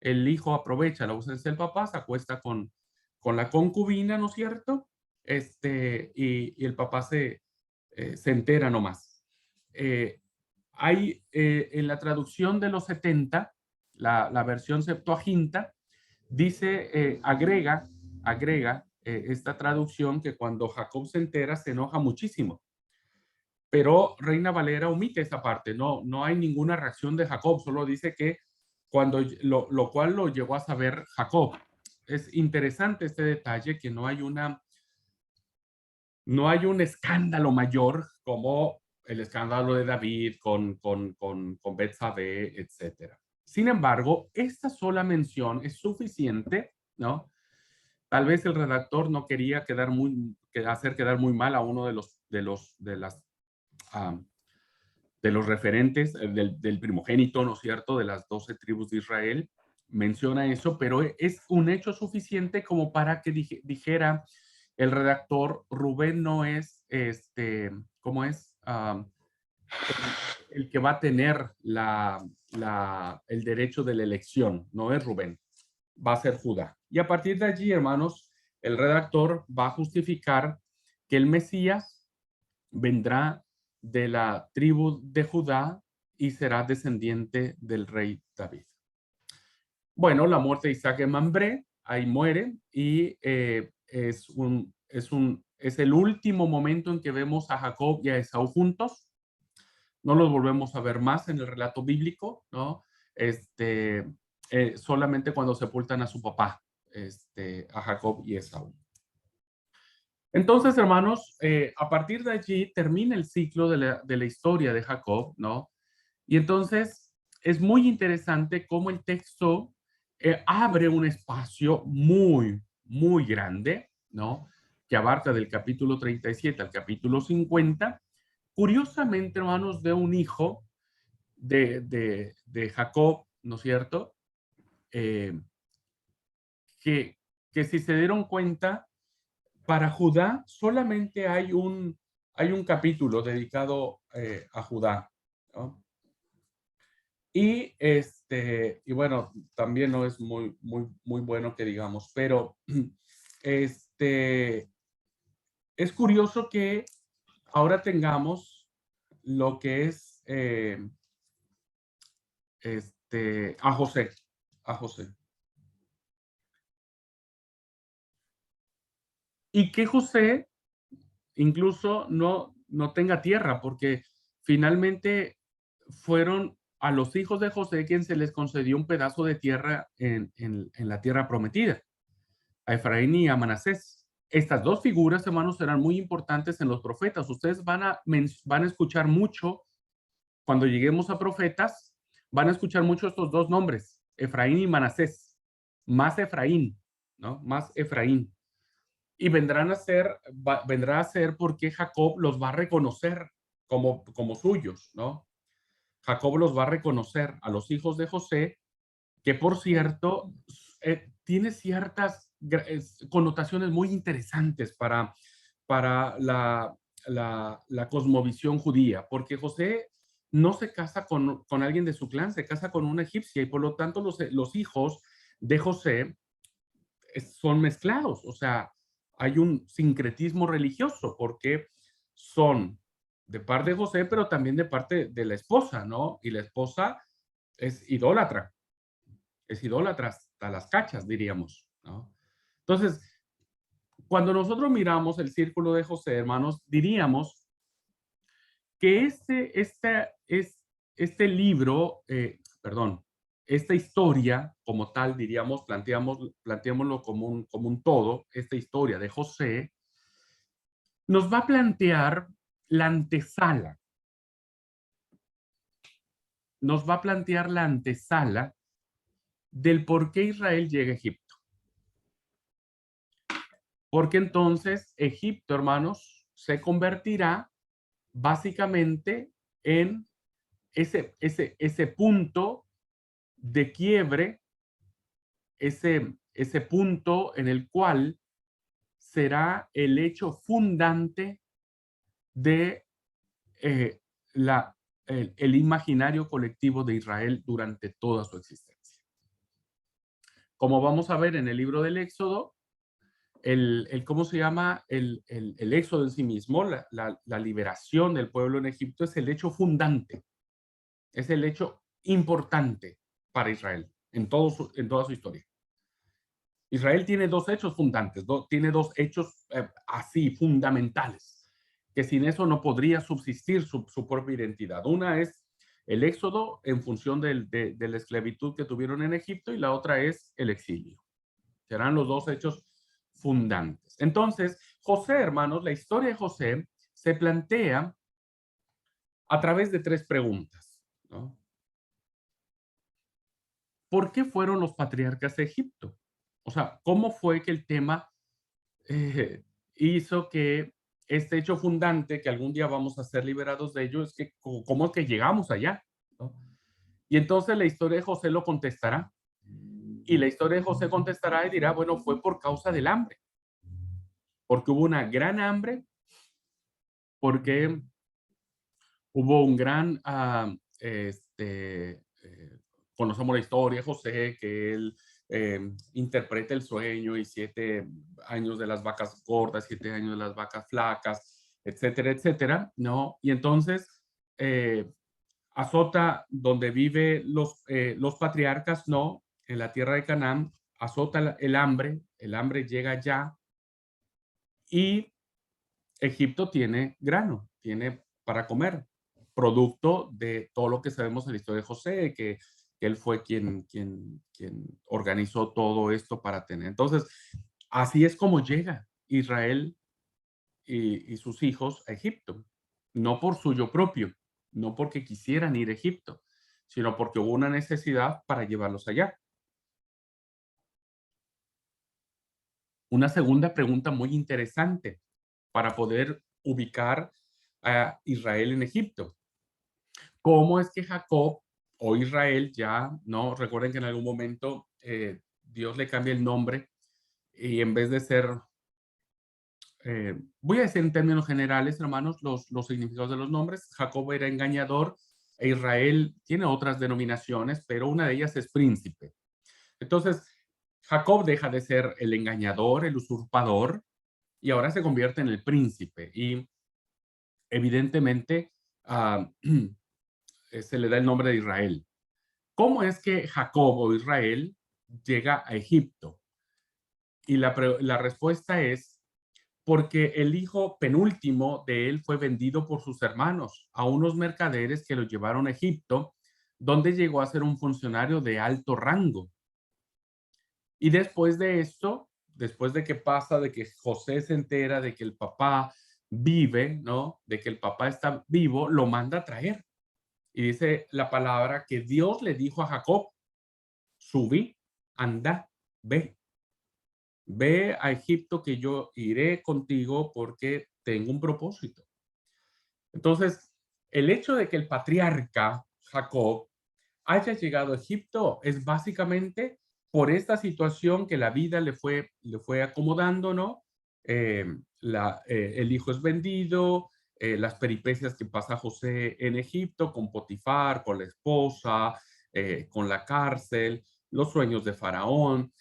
El hijo aprovecha la ausencia del papá, se acuesta con la concubina, ¿no es cierto? Y el papá se entera nomás. Hay en la traducción de los 70, la versión Septuaginta, dice, agrega esta traducción que cuando Jacob se entera se enoja muchísimo. Pero Reina Valera omite esa parte, no hay ninguna reacción de Jacob, solo dice que cuando lo cual lo llegó a saber Jacob. Es interesante este detalle que no hay un escándalo mayor como el escándalo de David con Betsabé, etcétera. Sin embargo, esta sola mención es suficiente, ¿no? Tal vez el redactor no quería hacer quedar muy mal a uno de los referentes del primogénito, ¿no es cierto?, de las 12 tribus de Israel. Menciona eso, pero es un hecho suficiente como para que dijera el redactor, Rubén no es, ¿cómo es? El que va a tener el derecho de la elección, no es Rubén, va a ser Judá. Y a partir de allí, hermanos, el redactor va a justificar que el Mesías vendrá de la tribu de Judá y será descendiente del rey David. Bueno, la muerte de Isaac en Mambré ahí muere y es el último momento en que vemos a Jacob y a Esaú juntos. No los volvemos a ver más en el relato bíblico, ¿no? Solamente cuando sepultan a su papá, a Jacob y Esaú. Entonces, hermanos, a partir de allí termina el ciclo de la historia de Jacob, ¿no? Y entonces es muy interesante cómo el texto abre un espacio muy, muy grande, ¿no? Que abarca del capítulo 37 al capítulo 50. Curiosamente, hermanos, de un hijo de Jacob, ¿no es cierto? Que si se dieron cuenta, para Judá solamente hay un capítulo dedicado a Judá, ¿no? Y bueno, también no es muy bueno que digamos, pero es curioso que ahora tengamos lo que es a José. Y que José incluso no tenga tierra, porque finalmente fueron a los hijos de José quien se les concedió un pedazo de tierra en la tierra prometida, a Efraín y a Manasés. Estas dos figuras, hermanos, serán muy importantes en los profetas. Ustedes van a escuchar mucho, cuando lleguemos a profetas, van a escuchar mucho estos dos nombres, Efraín y Manasés. Más Efraín, ¿no? Más Efraín. Y vendrá a ser porque Jacob los va a reconocer como suyos, ¿no? Jacob los va a reconocer a los hijos de José, que por cierto, tiene ciertas connotaciones muy interesantes para la cosmovisión judía, porque José no se casa con alguien de su clan, se casa con una egipcia, y por lo tanto los hijos de José son mezclados, o sea, hay un sincretismo religioso, porque son de parte de José, pero también de parte de la esposa, ¿no? Y la esposa es idólatra hasta las cachas, diríamos, ¿no? Entonces, cuando nosotros miramos el círculo de José, hermanos, diríamos que este libro, esta historia como tal, diríamos, planteémoslo como un todo, esta historia de José, nos va a plantear la antesala. Nos va a plantear la antesala del por qué Israel llega a Egipto. Porque entonces Egipto, hermanos, se convertirá básicamente en ese punto de quiebre, ese punto en el cual será el hecho fundante de el imaginario colectivo de Israel durante toda su existencia. Como vamos a ver en el libro del Éxodo, ¿cómo se llama? El Éxodo en sí mismo, la liberación del pueblo en Egipto es el hecho fundante, es el hecho importante para Israel en toda su historia. Israel tiene dos hechos fundantes, tiene dos hechos así fundamentales, que sin eso no podría subsistir su propia identidad. Una es el éxodo en función de la esclavitud que tuvieron en Egipto, y la otra es el exilio. Serán los dos hechos fundantes. Entonces, José, hermanos, la historia de José se plantea a través de tres preguntas, ¿no? ¿Por qué fueron los patriarcas a Egipto? O sea, ¿cómo fue que el tema hizo que este hecho fundante, que algún día vamos a ser liberados de ello, es que cómo es que llegamos allá, ¿no? Y entonces la historia de José lo contestará. Y la historia de José contestará y dirá, bueno, fue por causa del hambre. Porque hubo una gran hambre, porque hubo un gran, conocemos la historia de José, que él interpreta el sueño, y 7 años de las vacas gordas, 7 años de las vacas flacas, etcétera, etcétera, ¿no? Y entonces azota donde viven los patriarcas, ¿no? En la tierra de Canaán, azota el hambre llega ya y Egipto tiene grano, tiene para comer, producto de todo lo que sabemos en la historia de José, que él fue quien organizó todo esto para tener. Entonces, así es como llega Israel y sus hijos a Egipto, no por suyo propio, no porque quisieran ir a Egipto, sino porque hubo una necesidad para llevarlos allá. Una segunda pregunta muy interesante para poder ubicar a Israel en Egipto. ¿Cómo es que Jacob o Israel ya, no, recuerden que en algún momento Dios le cambia el nombre y en vez de ser, voy a decir en términos generales, hermanos, los significados de los nombres, Jacob era engañador e Israel tiene otras denominaciones, pero una de ellas es príncipe. Entonces, Jacob deja de ser el engañador, el usurpador, y ahora se convierte en el príncipe. Y evidentemente se le da el nombre de Israel. ¿Cómo es que Jacob o Israel llega a Egipto? Y la respuesta es porque el hijo penúltimo de él fue vendido por sus hermanos a unos mercaderes que lo llevaron a Egipto, donde llegó a ser un funcionario de alto rango. Y después de esto, después de que pasa, de que José se entera de que el papá vive, ¿no? De que el papá está vivo, lo manda a traer. Y dice la palabra que Dios le dijo a Jacob, subí, anda, ve. Ve a Egipto que yo iré contigo porque tengo un propósito. Entonces, el hecho de que el patriarca Jacob haya llegado a Egipto es básicamente por esta situación que la vida le fue acomodando, ¿no? El hijo es vendido, las peripecias que pasa José en Egipto con Potifar, con la esposa, con la cárcel, los sueños de Faraón,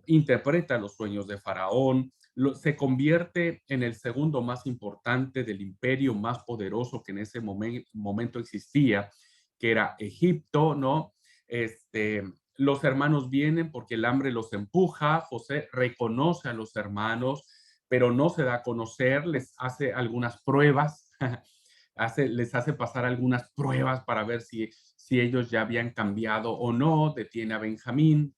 interpreta los sueños de Faraón, se convierte en el segundo más importante del imperio más poderoso que en ese momento existía, que era Egipto, ¿no? Los hermanos vienen porque el hambre los empuja, José reconoce a los hermanos, pero no se da a conocer, les hace algunas pruebas, les hace pasar algunas pruebas para ver si ellos ya habían cambiado o no, detiene a Benjamín.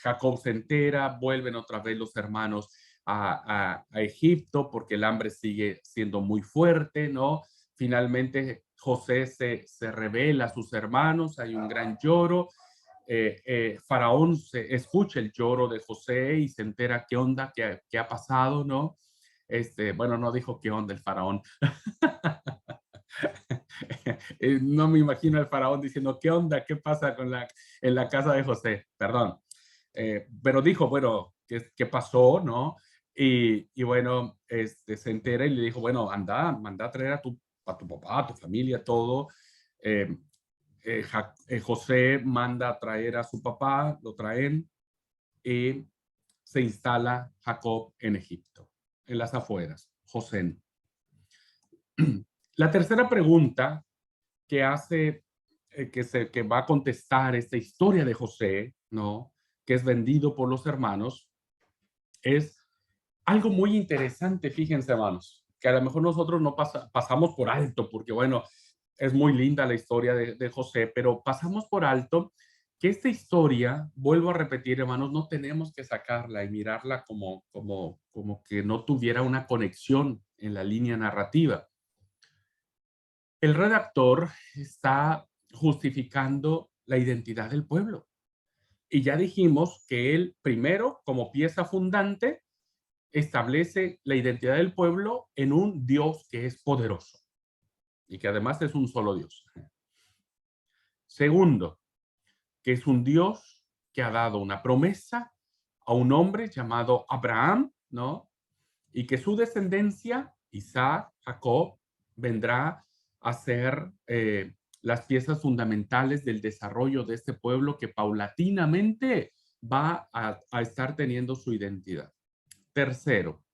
Jacob se entera, vuelven otra vez los hermanos a Egipto porque el hambre sigue siendo muy fuerte, ¿no? Finalmente José se revela a sus hermanos, hay un gran lloro, Faraón escucha el lloro de José y se entera qué onda, qué ha pasado, ¿no? Bueno, no dijo qué onda el Faraón. No me imagino al Faraón diciendo, ¿qué onda? ¿Qué pasa en la casa de José? Perdón. Pero dijo, bueno, ¿qué pasó? ¿No? Y bueno, se entera y le dijo, bueno, manda a traer a tu papá, a tu familia, todo. José manda a traer a su papá, lo traen y se instala Jacob en Egipto, en las afueras, José. La tercera pregunta que hace, que va a contestar esta historia de José, ¿no? Que es vendido por los hermanos, es algo muy interesante, fíjense, hermanos, que a lo mejor nosotros no pasamos por alto, porque bueno, es muy linda la historia de José, pero pasamos por alto que esta historia, vuelvo a repetir, hermanos, no tenemos que sacarla y mirarla como que no tuviera una conexión en la línea narrativa. El redactor está justificando la identidad del pueblo. Y ya dijimos que él primero, como pieza fundante, establece la identidad del pueblo en un Dios que es poderoso y que además es un solo Dios. Segundo, que es un Dios que ha dado una promesa a un hombre llamado Abraham, ¿no? Y que su descendencia, Isaac, Jacob, vendrá a ser las piezas fundamentales del desarrollo de este pueblo que paulatinamente va a estar teniendo su identidad. Tercero,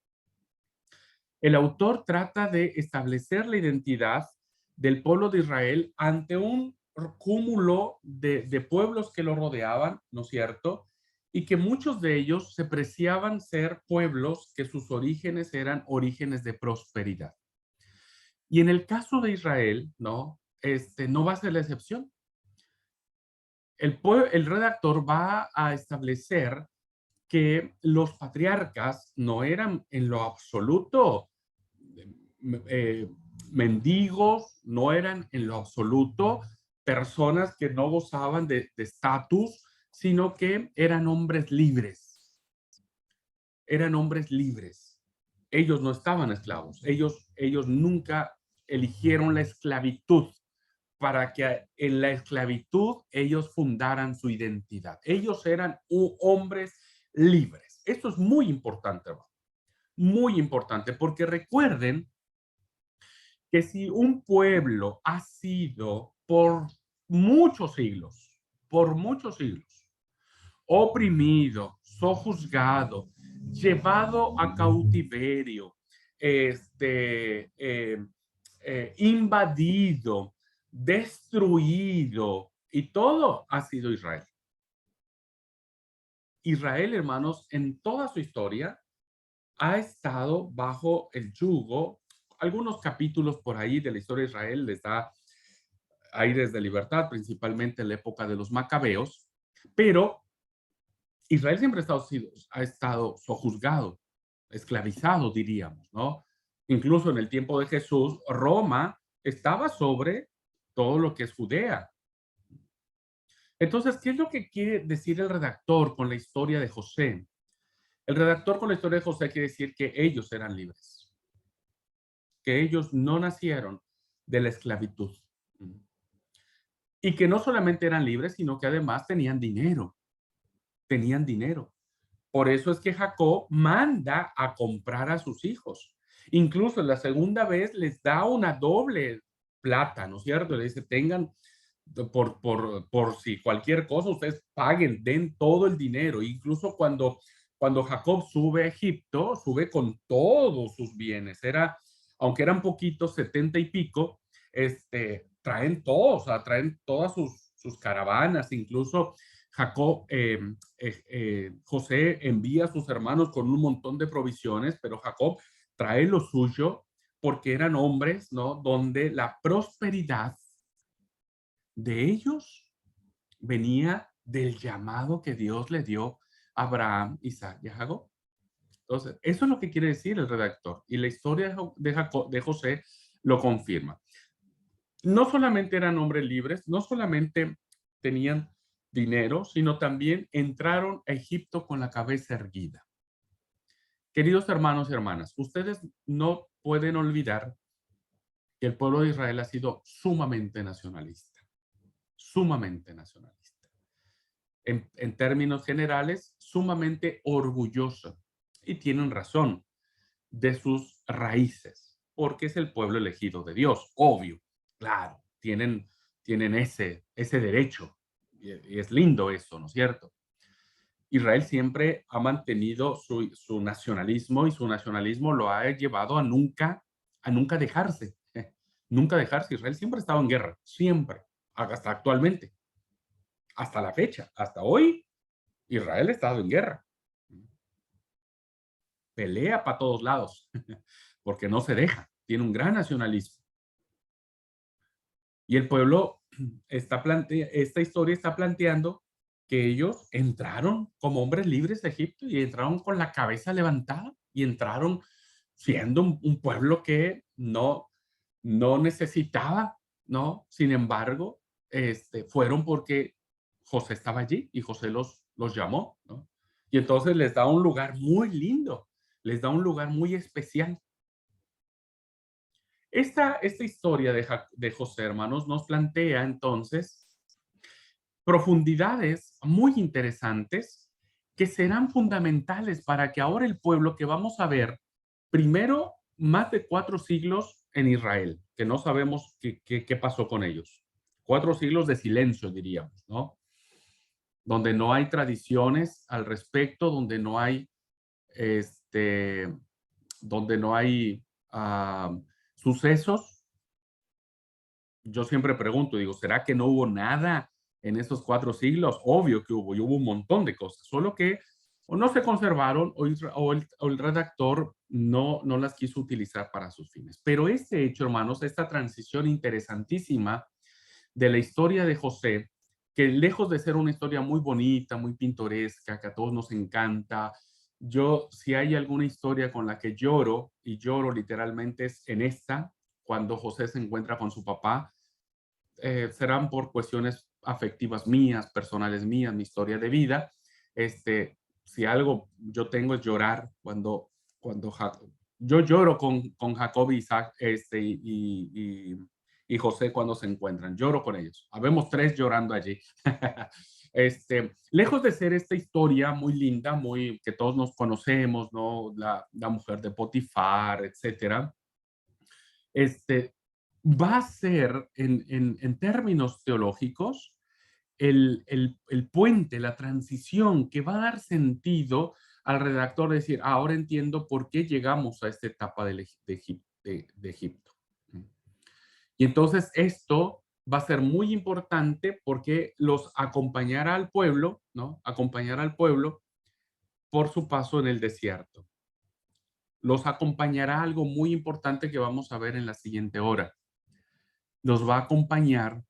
el autor trata de establecer la identidad del pueblo de Israel ante un cúmulo de pueblos que lo rodeaban, ¿no es cierto? Y que muchos de ellos se preciaban ser pueblos que sus orígenes eran orígenes de prosperidad. Y en el caso de Israel, ¿no? No va a ser la excepción. El redactor va a establecer que los patriarcas no eran en lo absoluto eh, mendigos, no eran en lo absoluto personas que no gozaban de estatus, sino que eran hombres libres. Eran hombres libres. Ellos no estaban esclavos. Ellos nunca eligieron la esclavitud para que en la esclavitud ellos fundaran su identidad. Ellos eran hombres libres. Esto es muy importante, hermano. Muy importante, porque recuerden que si un pueblo ha sido por muchos siglos, oprimido, sojuzgado, llevado a cautiverio, invadido, destruido, y todo ha sido Israel. Israel, hermanos, en toda su historia ha estado bajo el yugo. Algunos capítulos por ahí de la historia de Israel les da aires de libertad, principalmente en la época de los macabeos, pero Israel siempre ha estado sojuzgado, esclavizado, diríamos, ¿no? Incluso en el tiempo de Jesús, Roma estaba sobre todo lo que es Judea. Entonces, ¿qué es lo que quiere decir el redactor con la historia de José? El redactor con la historia de José quiere decir que ellos eran libres, que ellos no nacieron de la esclavitud y que no solamente eran libres, sino que además tenían dinero. Por eso es que Jacob manda a comprar a sus hijos. Incluso la segunda vez les da una doble plata, ¿no es cierto? Le dice, tengan por si cualquier cosa, ustedes paguen, den todo el dinero. Incluso cuando Jacob sube a Egipto, sube con todos sus bienes. Aunque eran poquitos, 70 y pico, traen todos, o sea, traen todas sus caravanas. Incluso José envía a sus hermanos con un montón de provisiones, pero Jacob trae lo suyo porque eran hombres, ¿no? Donde la prosperidad de ellos venía del llamado que Dios le dio a Abraham, Isaac y a Jacob. Entonces, eso es lo que quiere decir el redactor. Y la historia de José lo confirma. No solamente eran hombres libres, no solamente tenían dinero, sino también entraron a Egipto con la cabeza erguida. Queridos hermanos y hermanas, ustedes no pueden olvidar que el pueblo de Israel ha sido sumamente nacionalista. Sumamente nacionalista. En términos generales, sumamente orgulloso. Y tienen razón de sus raíces, porque es el pueblo elegido de Dios, obvio, claro, tienen ese derecho. Y es lindo eso, ¿no es cierto? Israel siempre ha mantenido su nacionalismo y su nacionalismo lo ha llevado a nunca dejarse. Nunca dejarse. Israel siempre ha estado en guerra, siempre, hasta actualmente, hasta la fecha, hasta hoy, Israel ha estado en guerra. Pelea para todos lados, porque no se deja, tiene un gran nacionalismo. Y el pueblo esta historia está planteando que ellos entraron como hombres libres de Egipto y entraron con la cabeza levantada y entraron siendo un pueblo que no necesitaba, ¿no? Sin embargo, fueron porque José estaba allí y José los llamó, ¿no? Y entonces les da un lugar muy lindo, les da un lugar muy especial. Esta historia de José, hermanos, nos plantea entonces profundidades muy interesantes que serán fundamentales para que ahora el pueblo que vamos a ver, primero, más de 4 siglos en Israel, que no sabemos qué pasó con ellos. 4 siglos de silencio, diríamos, ¿no? Donde no hay tradiciones al respecto, donde no hay, sucesos, yo siempre pregunto, digo, ¿será que no hubo nada en esos 4 siglos? Obvio que hubo, y hubo un montón de cosas, solo que o no se conservaron o el redactor no las quiso utilizar para sus fines. Pero este hecho, hermanos, esta transición interesantísima de la historia de José, que lejos de ser una historia muy bonita, muy pintoresca, que a todos nos encanta, yo, si hay alguna historia con la que lloro, y lloro literalmente, es en esta, cuando José se encuentra con su papá, serán por cuestiones afectivas mías, personales mías, mi historia de vida. Si algo yo tengo es llorar cuando yo lloro con Jacob y Isaac, y José cuando se encuentran, lloro con ellos. Habemos 3 llorando allí. Lejos de ser esta historia muy linda, muy que todos nos conocemos, ¿no? La mujer de Potifar, etcétera. Va a ser en términos teológicos el puente, la transición que va a dar sentido al redactor de decir, ahora entiendo por qué llegamos a esta etapa de Egipto. Y entonces esto va a ser muy importante porque los acompañará al pueblo, ¿no? Acompañará al pueblo por su paso en el desierto. Los acompañará algo muy importante que vamos a ver en la siguiente hora. Los va a acompañar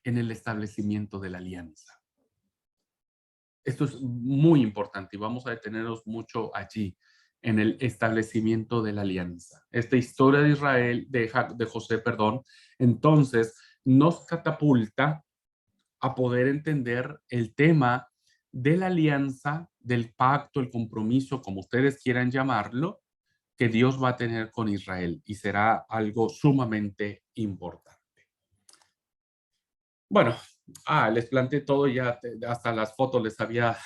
en el establecimiento de la alianza. Esto es muy importante y vamos a detenernos mucho allí, en el establecimiento de la alianza. Esta historia de Israel, de José, perdón, entonces nos catapulta a poder entender el tema de la alianza, del pacto, el compromiso, como ustedes quieran llamarlo, que Dios va a tener con Israel y será algo sumamente importante. Bueno, les planteé todo ya, hasta las fotos les había,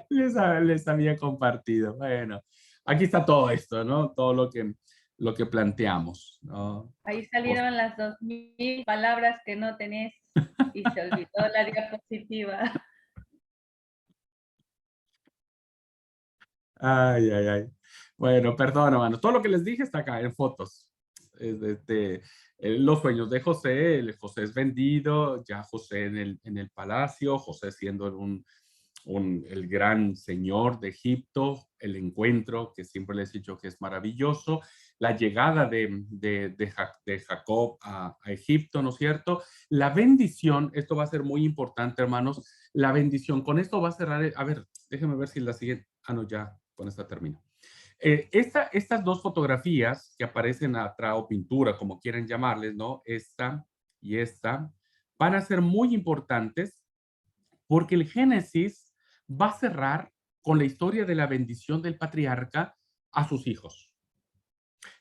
les había compartido. Bueno, aquí está todo esto, ¿no? Todo lo que planteamos, ¿no? Ahí salieron las 2000 palabras que no tenés y se olvidó la diapositiva. Ay, ay, ay. Bueno, perdón, hermano. Todo lo que les dije está acá en fotos. Los sueños de José, José es vendido, ya José en el palacio, José siendo el gran señor de Egipto, el encuentro que siempre les he dicho que es maravilloso, la llegada de Jacob a Egipto, ¿no es cierto? La bendición, esto va a ser muy importante, hermanos, la bendición, con esto va a cerrar, a ver, déjenme ver si la siguiente, no, ya, con esta termino. Estas 2 fotografías que aparecen atrás, o pintura, como quieran llamarles, ¿no? Esta y esta, van a ser muy importantes porque el Génesis va a cerrar con la historia de la bendición del patriarca a sus hijos.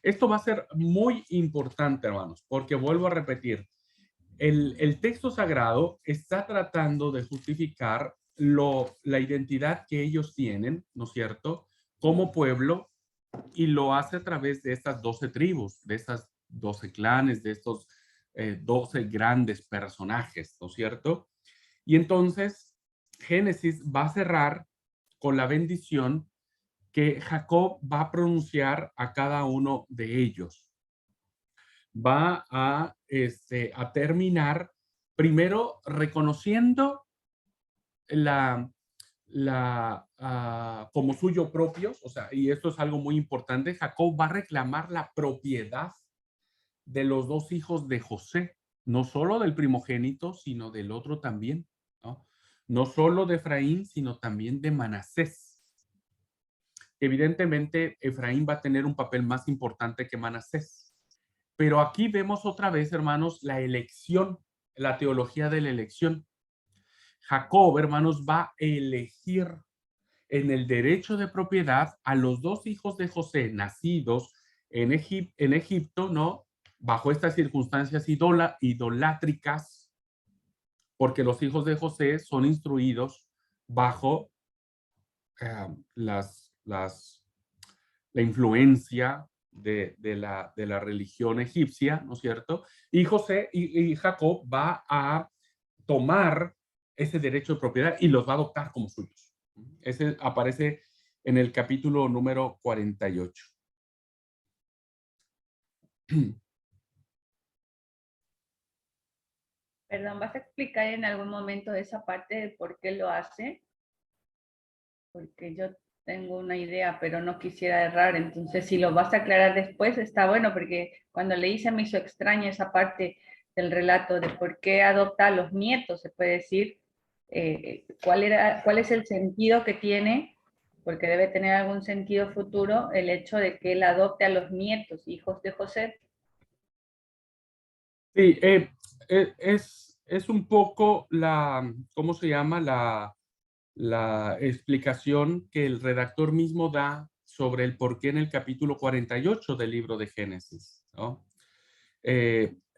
Esto va a ser muy importante, hermanos, porque vuelvo a repetir, el texto sagrado está tratando de justificar la identidad que ellos tienen, ¿no es cierto?, como pueblo, y lo hace a través de estas 12 tribus, de estas 12 clanes, de estos 12 grandes personajes, ¿no es cierto? Y entonces, Génesis va a cerrar con la bendición que Jacob va a pronunciar a cada uno de ellos. Va a terminar primero reconociendo como suyo propios, o sea, y esto es algo muy importante, Jacob va a reclamar la propiedad de los 2 hijos de José, no solo del primogénito, sino del otro también, ¿no? No solo de Efraín, sino también de Manasés. Evidentemente, Efraín va a tener un papel más importante que Manasés. Pero aquí vemos otra vez, hermanos, la elección, la teología de la elección. Jacob, hermanos, va a elegir en el derecho de propiedad a los 2 hijos de José nacidos en Egipto, ¿no? Bajo estas circunstancias idolátricas, porque los hijos de José son instruidos bajo la influencia de la religión egipcia, ¿no es cierto? Y Jacob va a tomar ese derecho de propiedad y los va a adoptar como suyos. Ese aparece en el capítulo número 48. Perdón, ¿vas a explicar en algún momento esa parte de por qué lo hace? Porque yo tengo una idea, pero no quisiera errar, entonces si lo vas a aclarar después está bueno, porque cuando leí se me hizo extraña esa parte del relato de por qué adopta a los nietos, se puede decir, cuál es el sentido que tiene, porque debe tener algún sentido futuro el hecho de que él adopte a los nietos, hijos de José. Sí, es un poco la, ¿cómo se llama? La explicación que el redactor mismo da sobre el porqué en el capítulo 48 del libro de Génesis, ¿no?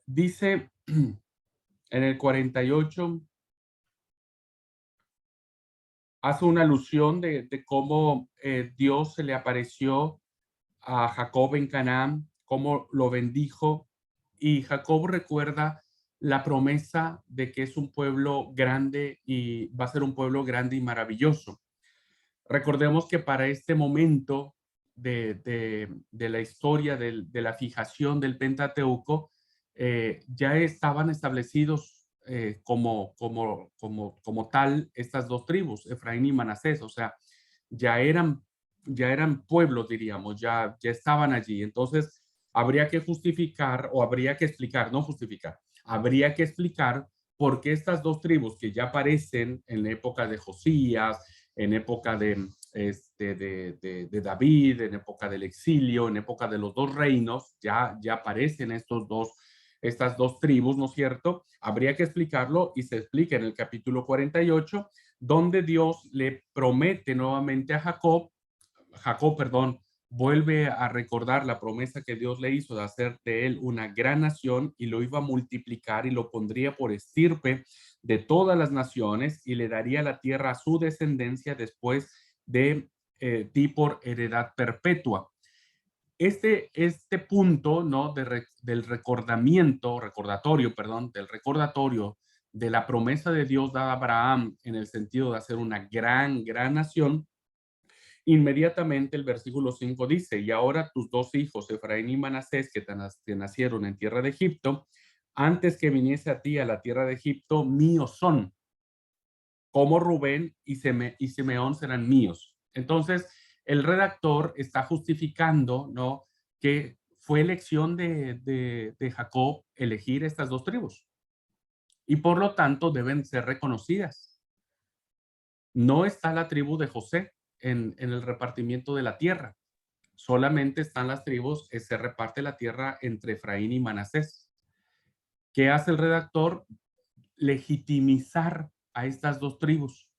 Dice en el 48, hace una alusión de cómo Dios se le apareció a Jacob en Canaán, cómo lo bendijo, y Jacob recuerda la promesa de que es un pueblo grande y va a ser un pueblo grande y maravilloso. Recordemos que para este momento de la historia de la fijación del Pentateuco, ya estaban establecidos como tal estas dos tribus, Efraín y Manasés, o sea, ya eran, ya eran pueblos, diríamos, ya estaban allí. Entonces, habría que justificar o habría que explicar, no justificar, habría que explicar por qué estas dos tribus que ya aparecen en la época de Josías, en época de David, en época del exilio, en época de los dos reinos, ya aparecen estas dos tribus, ¿no es cierto? Habría que explicarlo y se explica en el capítulo 48, donde Dios le promete nuevamente a Jacob, vuelve a recordar la promesa que Dios le hizo de hacer de él una gran nación y lo iba a multiplicar y lo pondría por estirpe de todas las naciones y le daría la tierra a su descendencia después de ti por heredad perpetua. Este punto, ¿no? Del recordatorio de la promesa de Dios dada a Abraham en el sentido de hacer una gran nación. Inmediatamente el versículo 5 dice, y ahora tus dos hijos, Efraín y Manasés, que te nacieron en tierra de Egipto, antes que viniese a ti a la tierra de Egipto, míos son, como Rubén y Simeón serán míos. Entonces, el redactor está justificando, ¿no?, que fue elección de Jacob elegir estas dos tribus y por lo tanto deben ser reconocidas. No está la tribu de José en el repartimiento de la tierra. Solamente están las tribus, se reparte la tierra entre Efraín y Manasés. ¿Qué hace el redactor? Legitimizar a estas dos tribus.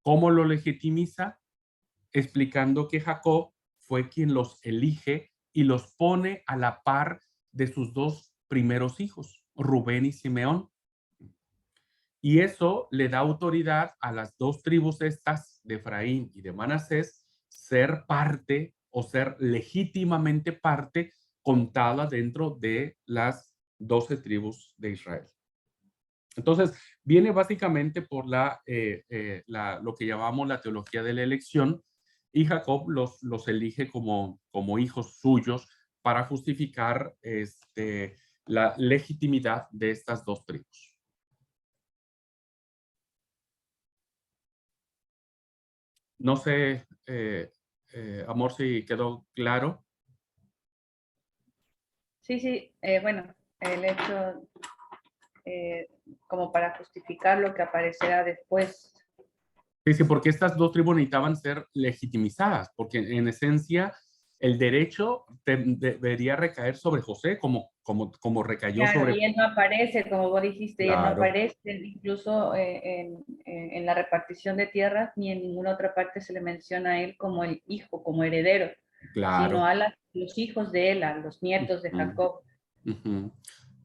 ¿Cómo lo legitimiza? Explicando que Jacob fue quien los elige y los pone a la par de sus dos primeros hijos, Rubén y Simeón. Y eso le da autoridad a las dos tribus estas, de Efraín y de Manasés, ser parte o ser legítimamente parte contada dentro de las 12 tribus de Israel. Entonces, viene básicamente por lo que llamamos la teología de la elección, y Jacob los elige como hijos suyos para justificar la legitimidad de estas dos tribus. No sé, Amor, si quedó claro. Sí, bueno, el hecho como para justificar lo que aparecerá después. Sí, porque estas dos tribus necesitaban ser legitimizadas, porque en esencia el derecho debería recaer sobre José, como recayó Claro, sobre... y él no aparece, como vos dijiste, y él no Claro. aparece incluso en la repartición de tierras, ni en ninguna otra parte se le menciona a él como el hijo, como heredero, Claro. sino a los hijos de él, a los nietos de Jacob.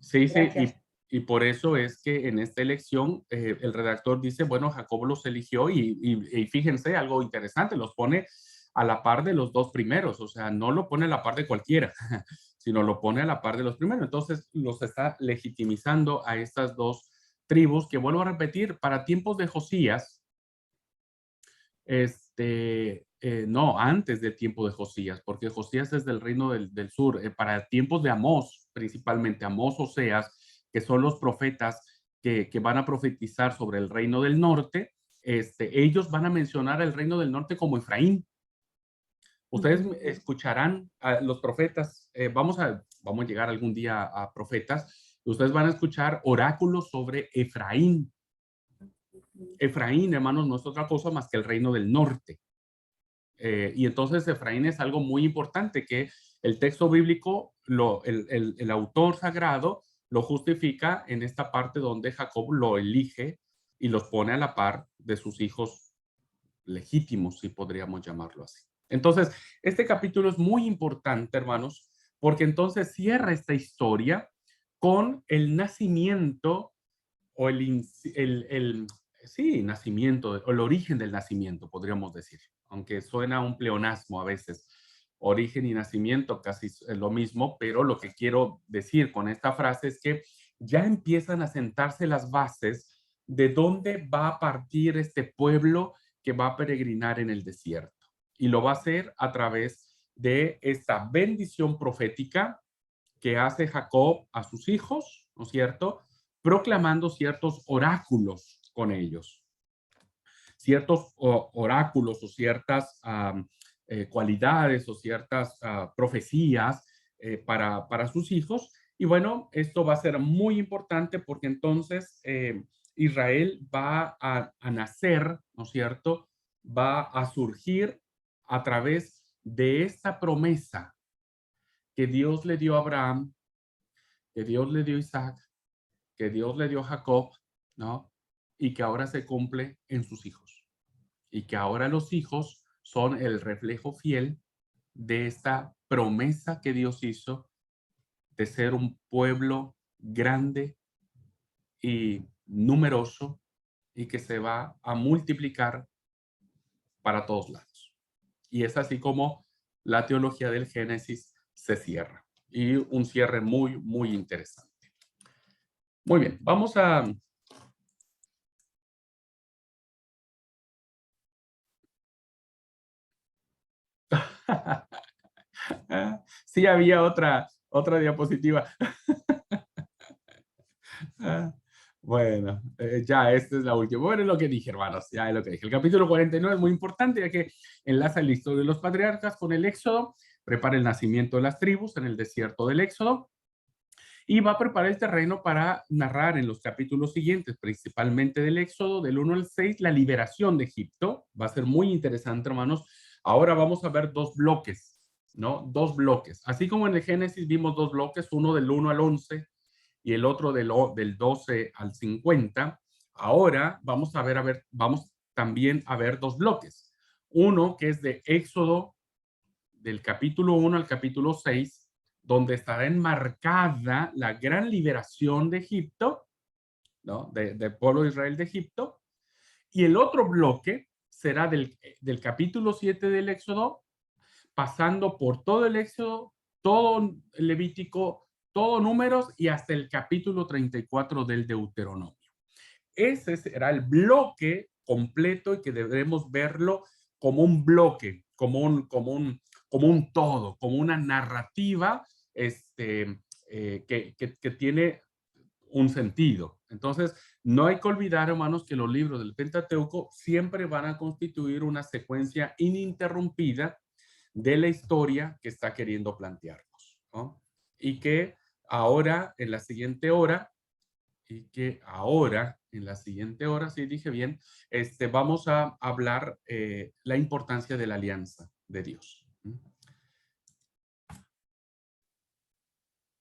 Sí, Gracias. y por eso es que en esta elección el redactor dice, bueno, Jacob los eligió y fíjense, algo interesante, los pone a la par de los dos primeros, o sea, no lo pone a la par de cualquiera, sino lo pone a la par de los primeros. Entonces los está legitimizando a estas dos tribus que, vuelvo a repetir, para tiempos de Josías, no, antes del tiempo de Josías, porque Josías es del reino del sur, para tiempos de Amós, principalmente Amós, Oseas, que son los profetas que van a profetizar sobre el reino del norte, ellos van a mencionar el reino del norte como Efraín. Ustedes escucharán a los profetas, vamos a llegar algún día a profetas, ustedes van a escuchar oráculos sobre Efraín. Efraín, hermanos, no es otra cosa más que el reino del norte. Y entonces Efraín es algo muy importante que el texto bíblico, el autor sagrado lo justifica en esta parte donde Jacob lo elige y los pone a la par de sus hijos legítimos, si podríamos llamarlo así. Entonces, este capítulo es muy importante, hermanos, porque entonces cierra esta historia con el nacimiento o nacimiento, o el origen del nacimiento, podríamos decir, aunque suena un pleonasmo a veces. Origen y nacimiento casi es lo mismo, pero lo que quiero decir con esta frase es que ya empiezan a sentarse las bases de dónde va a partir este pueblo que va a peregrinar en el desierto. Y lo va a hacer a través de esta bendición profética que hace Jacob a sus hijos, ¿no es cierto?, proclamando ciertos oráculos con ellos. Ciertos oráculos o ciertas cualidades o ciertas profecías para sus hijos. Y bueno, esto va a ser muy importante porque entonces Israel va a nacer, ¿no es cierto?, va a surgir a través de esta promesa que Dios le dio a Abraham, que Dios le dio a Isaac, que Dios le dio a Jacob, ¿no? Y que ahora se cumple en sus hijos. Y que ahora los hijos son el reflejo fiel de esta promesa que Dios hizo de ser un pueblo grande y numeroso y que se va a multiplicar para todos lados. Y es así como la teología del Génesis se cierra. Y un cierre muy, muy interesante. Muy bien, vamos a... Sí, había otra diapositiva. Bueno, ya esta es la última. Bueno, es lo que dije, hermanos, ya es lo que dije. El capítulo 49 es muy importante, ya que enlaza el historia de los patriarcas con el Éxodo, prepara el nacimiento de las tribus en el desierto del Éxodo, y va a preparar el terreno para narrar en los capítulos siguientes, principalmente del Éxodo, del 1 al 6, la liberación de Egipto. Va a ser muy interesante, hermanos. Ahora vamos a ver dos bloques, ¿no? Dos bloques. Así como en el Génesis vimos dos bloques, uno del 1 al 11 y el otro del 12 al 50. Ahora vamos también a ver dos bloques. Uno que es de Éxodo del capítulo 1 al capítulo 6, donde estará enmarcada la gran liberación de Egipto, ¿no? Del pueblo de Israel de Egipto. Y el otro bloque será del capítulo 7 del Éxodo, pasando por todo el Éxodo, todo Levítico, todo Números y hasta el capítulo 34 del Deuteronomio. Ese será el bloque completo y que debemos verlo como un bloque, como un todo, como una narrativa que tiene un sentido. Entonces, no hay que olvidar, hermanos, que los libros del Pentateuco siempre van a constituir una secuencia ininterrumpida de la historia que está queriendo plantearnos, ¿no? Y que ahora, en la siguiente hora, sí dije bien, vamos a hablar la importancia de la alianza de Dios.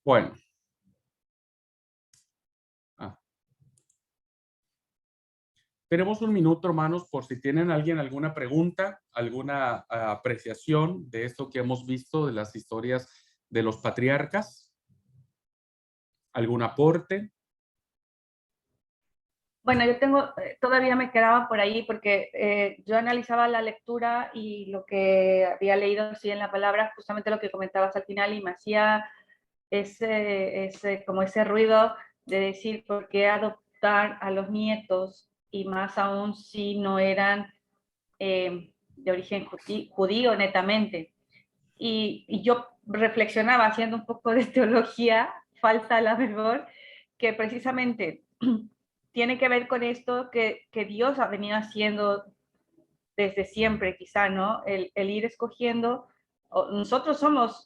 Bueno. Tenemos un minuto, hermanos, por si tienen alguna pregunta, alguna apreciación de esto que hemos visto de las historias de los patriarcas. ¿Algún aporte? Bueno, yo todavía me quedaba por ahí porque yo analizaba la lectura y lo que había leído así en la palabra, justamente lo que comentabas al final, y me hacía como ese ruido de decir, ¿por qué adoptar a los nietos? Y más aún si no eran de origen judío netamente. Y yo reflexionaba haciendo un poco de teología, falsa la mejor, que precisamente tiene que ver con esto que Dios ha venido haciendo desde siempre, quizá, ¿no? El ir escogiendo, nosotros somos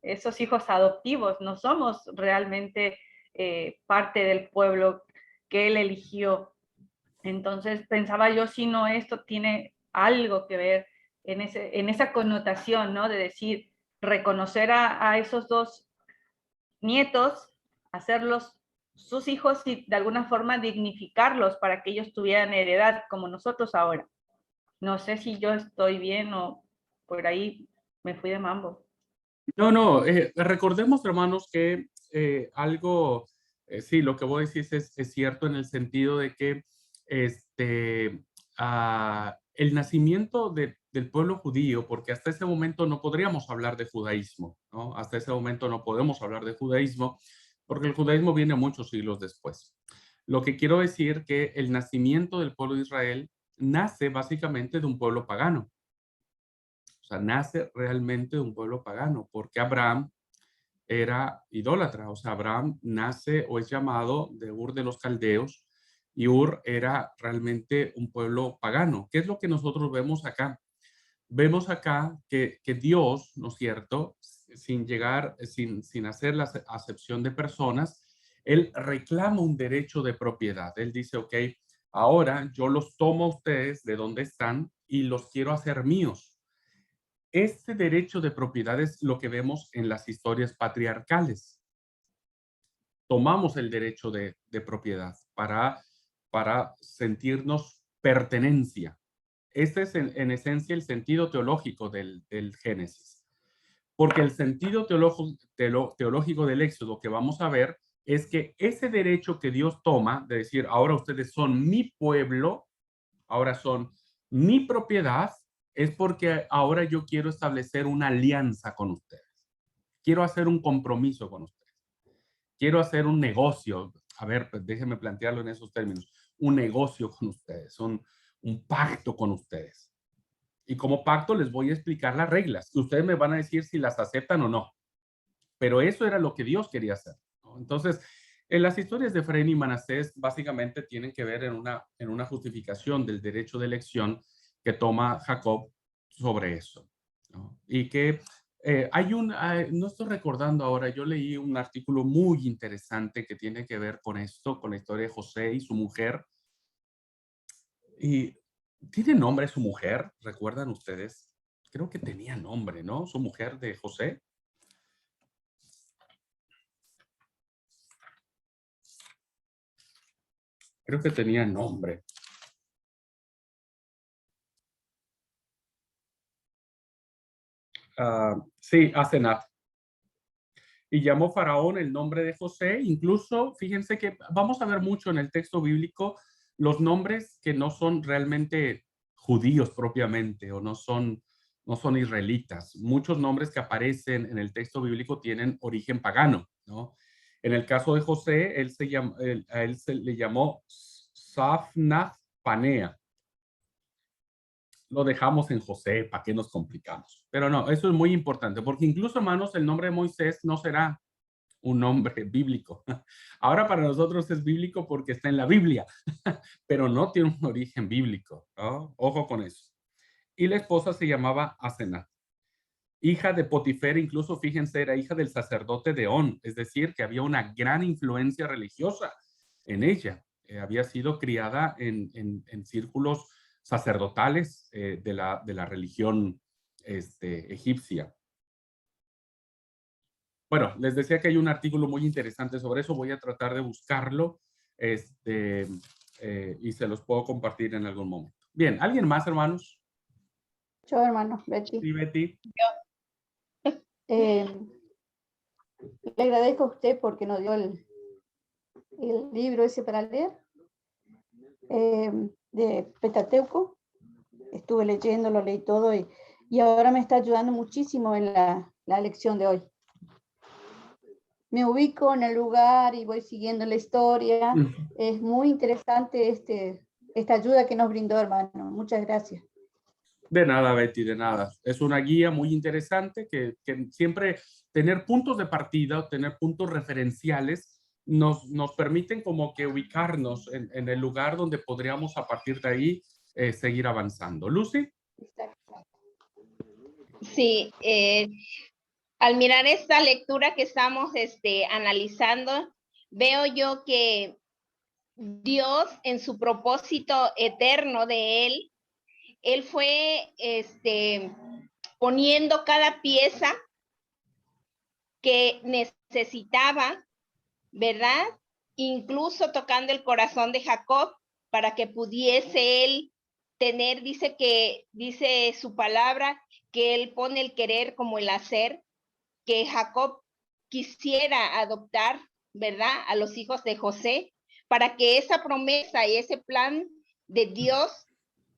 esos hijos adoptivos, no somos realmente parte del pueblo que Él eligió. Entonces pensaba yo, si no, esto tiene algo que ver en esa connotación, ¿no? De decir, reconocer a esos dos nietos, hacerlos sus hijos y de alguna forma dignificarlos para que ellos tuvieran heredad como nosotros ahora. No sé si yo estoy bien o por ahí me fui de mambo. No, no, recordemos, hermanos, que algo, sí, lo que vos decís es cierto en el sentido de que el nacimiento del pueblo judío, porque hasta ese momento no podríamos hablar de judaísmo, ¿no? Hasta ese momento no podemos hablar de judaísmo, porque el judaísmo viene muchos siglos después. Lo que quiero decir que el nacimiento del pueblo de Israel nace básicamente de un pueblo pagano. O sea, nace realmente de un pueblo pagano, porque Abraham era idólatra. O sea, Abraham nace o es llamado de Ur de los Caldeos, y Ur era realmente un pueblo pagano. ¿Qué es lo que nosotros vemos acá? Vemos acá que Dios, ¿no es cierto? Sin hacer la acepción de personas, Él reclama un derecho de propiedad. Él dice, ok, ahora yo los tomo a ustedes de donde están y los quiero hacer míos. Este derecho de propiedad es lo que vemos en las historias patriarcales. Tomamos el derecho de propiedad para sentirnos pertenencia. Este es en esencia el sentido teológico del Génesis. Porque el sentido teológico del Éxodo que vamos a ver es que ese derecho que Dios toma de decir, ahora ustedes son mi pueblo, ahora son mi propiedad, es porque ahora yo quiero establecer una alianza con ustedes. Quiero hacer un compromiso con ustedes. Quiero hacer un negocio. A ver, pues déjenme plantearlo en esos términos. Un negocio con ustedes, un pacto con ustedes. Y como pacto les voy a explicar las reglas. Ustedes me van a decir si las aceptan o no. Pero eso era lo que Dios quería hacer, ¿no? Entonces, en las historias de Efraín y Manasés básicamente tienen que ver en una justificación del derecho de elección que toma Jacob sobre eso, ¿no? Y que no estoy recordando ahora, yo leí un artículo muy interesante que tiene que ver con esto, con la historia de José y su mujer. Y ¿tiene nombre su mujer? ¿Recuerdan ustedes? Creo que tenía nombre, ¿no? Su mujer de José. Creo que tenía nombre. Sí, Asenat. Y llamó Faraón el nombre de José. Incluso, fíjense que vamos a ver mucho en el texto bíblico los nombres que no son realmente judíos propiamente o no son israelitas. Muchos nombres que aparecen en el texto bíblico tienen origen pagano, ¿no? En el caso de José, a él se le llamó Safnath Panea. Lo dejamos en José, ¿para qué nos complicamos? Pero no, eso es muy importante, porque incluso, hermanos, el nombre de Moisés no será un nombre bíblico. Ahora para nosotros es bíblico porque está en la Biblia, pero no tiene un origen bíblico, ¿no? Ojo con eso. Y la esposa se llamaba Asenat, hija de Potifera. Incluso, fíjense, era hija del sacerdote de On, es decir, que había una gran influencia religiosa en ella. Había sido criada en círculos sacerdotales de la religión egipcia. Bueno, les decía que hay un artículo muy interesante sobre eso. Voy a tratar de buscarlo y se los puedo compartir en algún momento. Bien, ¿alguien más, hermanos? Yo, hermano, Betty. Sí, Betty. Le agradezco a usted porque nos dio el libro ese para leer, de Pentateuco. Estuve leyendo, lo leí todo y ahora me está ayudando muchísimo en la lección de hoy. Me ubico en el lugar y voy siguiendo la historia. Es muy interesante esta ayuda que nos brindó, hermano. Muchas gracias. De nada, Betty, de nada. Es una guía muy interesante que siempre tener puntos de partida o tener puntos referenciales nos permiten como que ubicarnos en el lugar donde podríamos a partir de ahí seguir avanzando. Lucy. Sí, al mirar esta lectura que estamos analizando, veo yo que Dios en su propósito eterno de él fue poniendo cada pieza que necesitaba, ¿verdad? Incluso tocando el corazón de Jacob para que pudiese él tener, dice su palabra, que él pone el querer como el hacer, que Jacob quisiera adoptar, ¿verdad? A los hijos de José, para que esa promesa y ese plan de Dios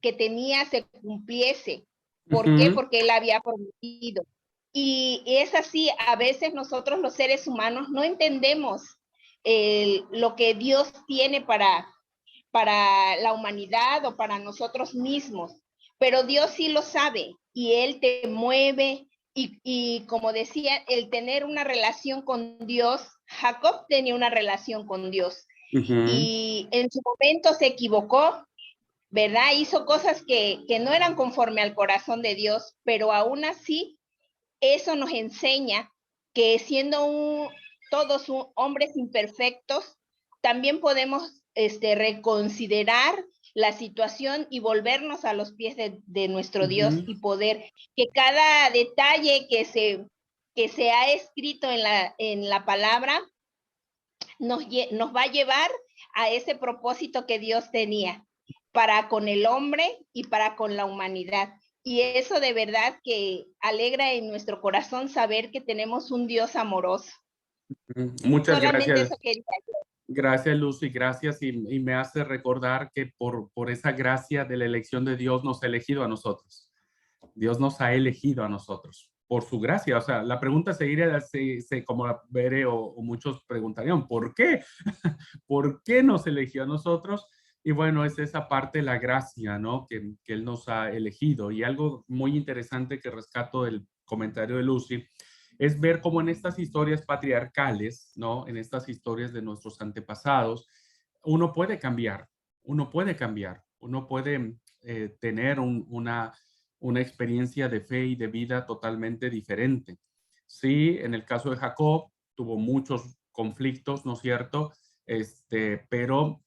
que tenía se cumpliese. ¿Por qué? Porque él había prometido. Y es así, a veces nosotros los seres humanos no entendemos lo que Dios tiene para la humanidad o para nosotros mismos, pero Dios sí lo sabe y Él te mueve y como decía, el tener una relación con Dios, Jacob tenía una relación con Dios y en su momento se equivocó, ¿verdad? Hizo cosas que no eran conforme al corazón de Dios, pero aún así eso nos enseña que siendo todos hombres imperfectos, también podemos reconsiderar la situación y volvernos a los pies de nuestro Dios y poder que cada detalle que se ha escrito en la palabra nos va a llevar a ese propósito que Dios tenía para con el hombre y para con la humanidad. Y eso de verdad que alegra en nuestro corazón saber que tenemos un Dios amoroso. Muchas Solamente gracias. eso quería yo. Gracias, Lucy, gracias. Y me hace recordar que por esa gracia de la elección de Dios nos ha elegido a nosotros. Dios nos ha elegido a nosotros por su gracia. O sea, la pregunta seguiría, como la veré o muchos preguntarían, ¿por qué? ¿Por qué nos eligió a nosotros? Y bueno, es esa parte de la gracia, ¿no? Que Él nos ha elegido. Y algo muy interesante que rescato del comentario de Lucy es ver cómo en estas historias patriarcales, ¿no? En estas historias de nuestros antepasados, uno puede cambiar, uno puede cambiar, uno puede tener una experiencia de fe y de vida totalmente diferente. Sí, en el caso de Jacob, tuvo muchos conflictos, ¿no es cierto? Pero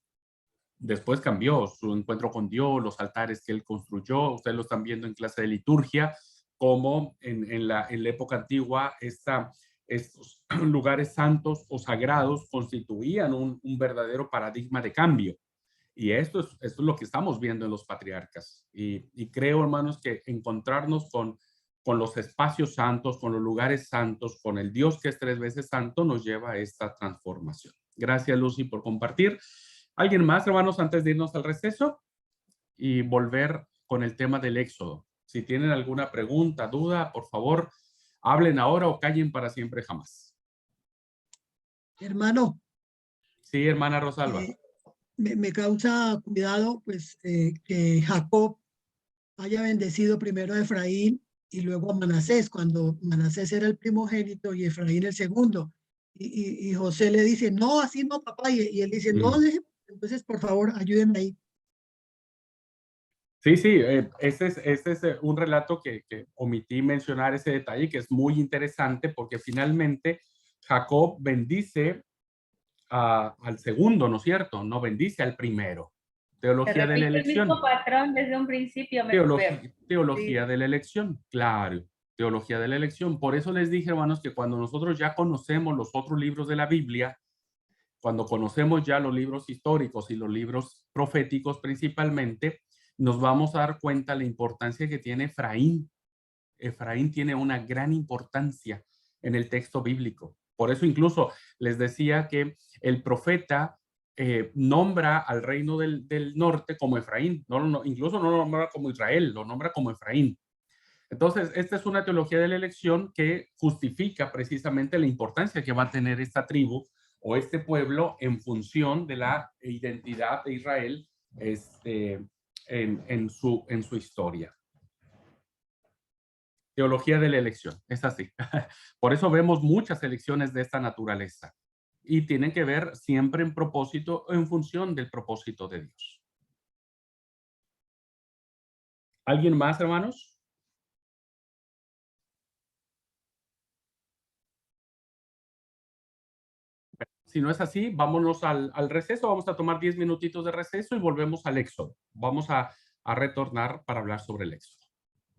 después cambió su encuentro con Dios, los altares que él construyó. Ustedes lo están viendo en clase de liturgia, como en la época antigua estos lugares santos o sagrados constituían un verdadero paradigma de cambio. Y esto es lo que estamos viendo en los patriarcas. Y creo, hermanos, que encontrarnos con los espacios santos, con los lugares santos, con el Dios que es 3 veces santo, nos lleva a esta transformación. Gracias, Lucy, por compartir. ¿Alguien más, hermanos, antes de irnos al receso? Y volver con el tema del Éxodo. Si tienen alguna pregunta, duda, por favor, hablen ahora o callen para siempre jamás. Hermano. Sí, hermana Rosalba. Me causa cuidado, pues, que Jacob haya bendecido primero a Efraín y luego a Manasés, cuando Manasés era el primogénito y Efraín el segundo. Y José le dice, no, así no, papá. Y él dice, no, entonces, por favor, ayúdenme ahí. Sí, ese es un relato que omití mencionar ese detalle, que es muy interesante porque finalmente Jacob bendice al segundo, ¿no es cierto? No bendice al primero. Teología de la elección. El mismo patrón desde un principio. Teología de la elección, claro. Teología de la elección. Por eso les dije, hermanos, que cuando nosotros ya conocemos los otros libros de la Biblia, cuando conocemos ya los libros históricos y los libros proféticos principalmente, nos vamos a dar cuenta de la importancia que tiene Efraín. Efraín tiene una gran importancia en el texto bíblico. Por eso incluso les decía que el profeta nombra al reino del norte como Efraín. Incluso no lo nombra como Israel, lo nombra como Efraín. Entonces, esta es una teología de la elección que justifica precisamente la importancia que va a tener esta tribu o este pueblo en función de la identidad de Israel en su historia. Teología de la elección, es así. Por eso vemos muchas elecciones de esta naturaleza. y tienen que ver siempre en propósito, en función del propósito de Dios. ¿Alguien más, hermanos? Si no es así, vámonos al receso. Vamos a tomar 10 minutitos de receso y volvemos al Éxodo. Vamos a retornar para hablar sobre el Éxodo.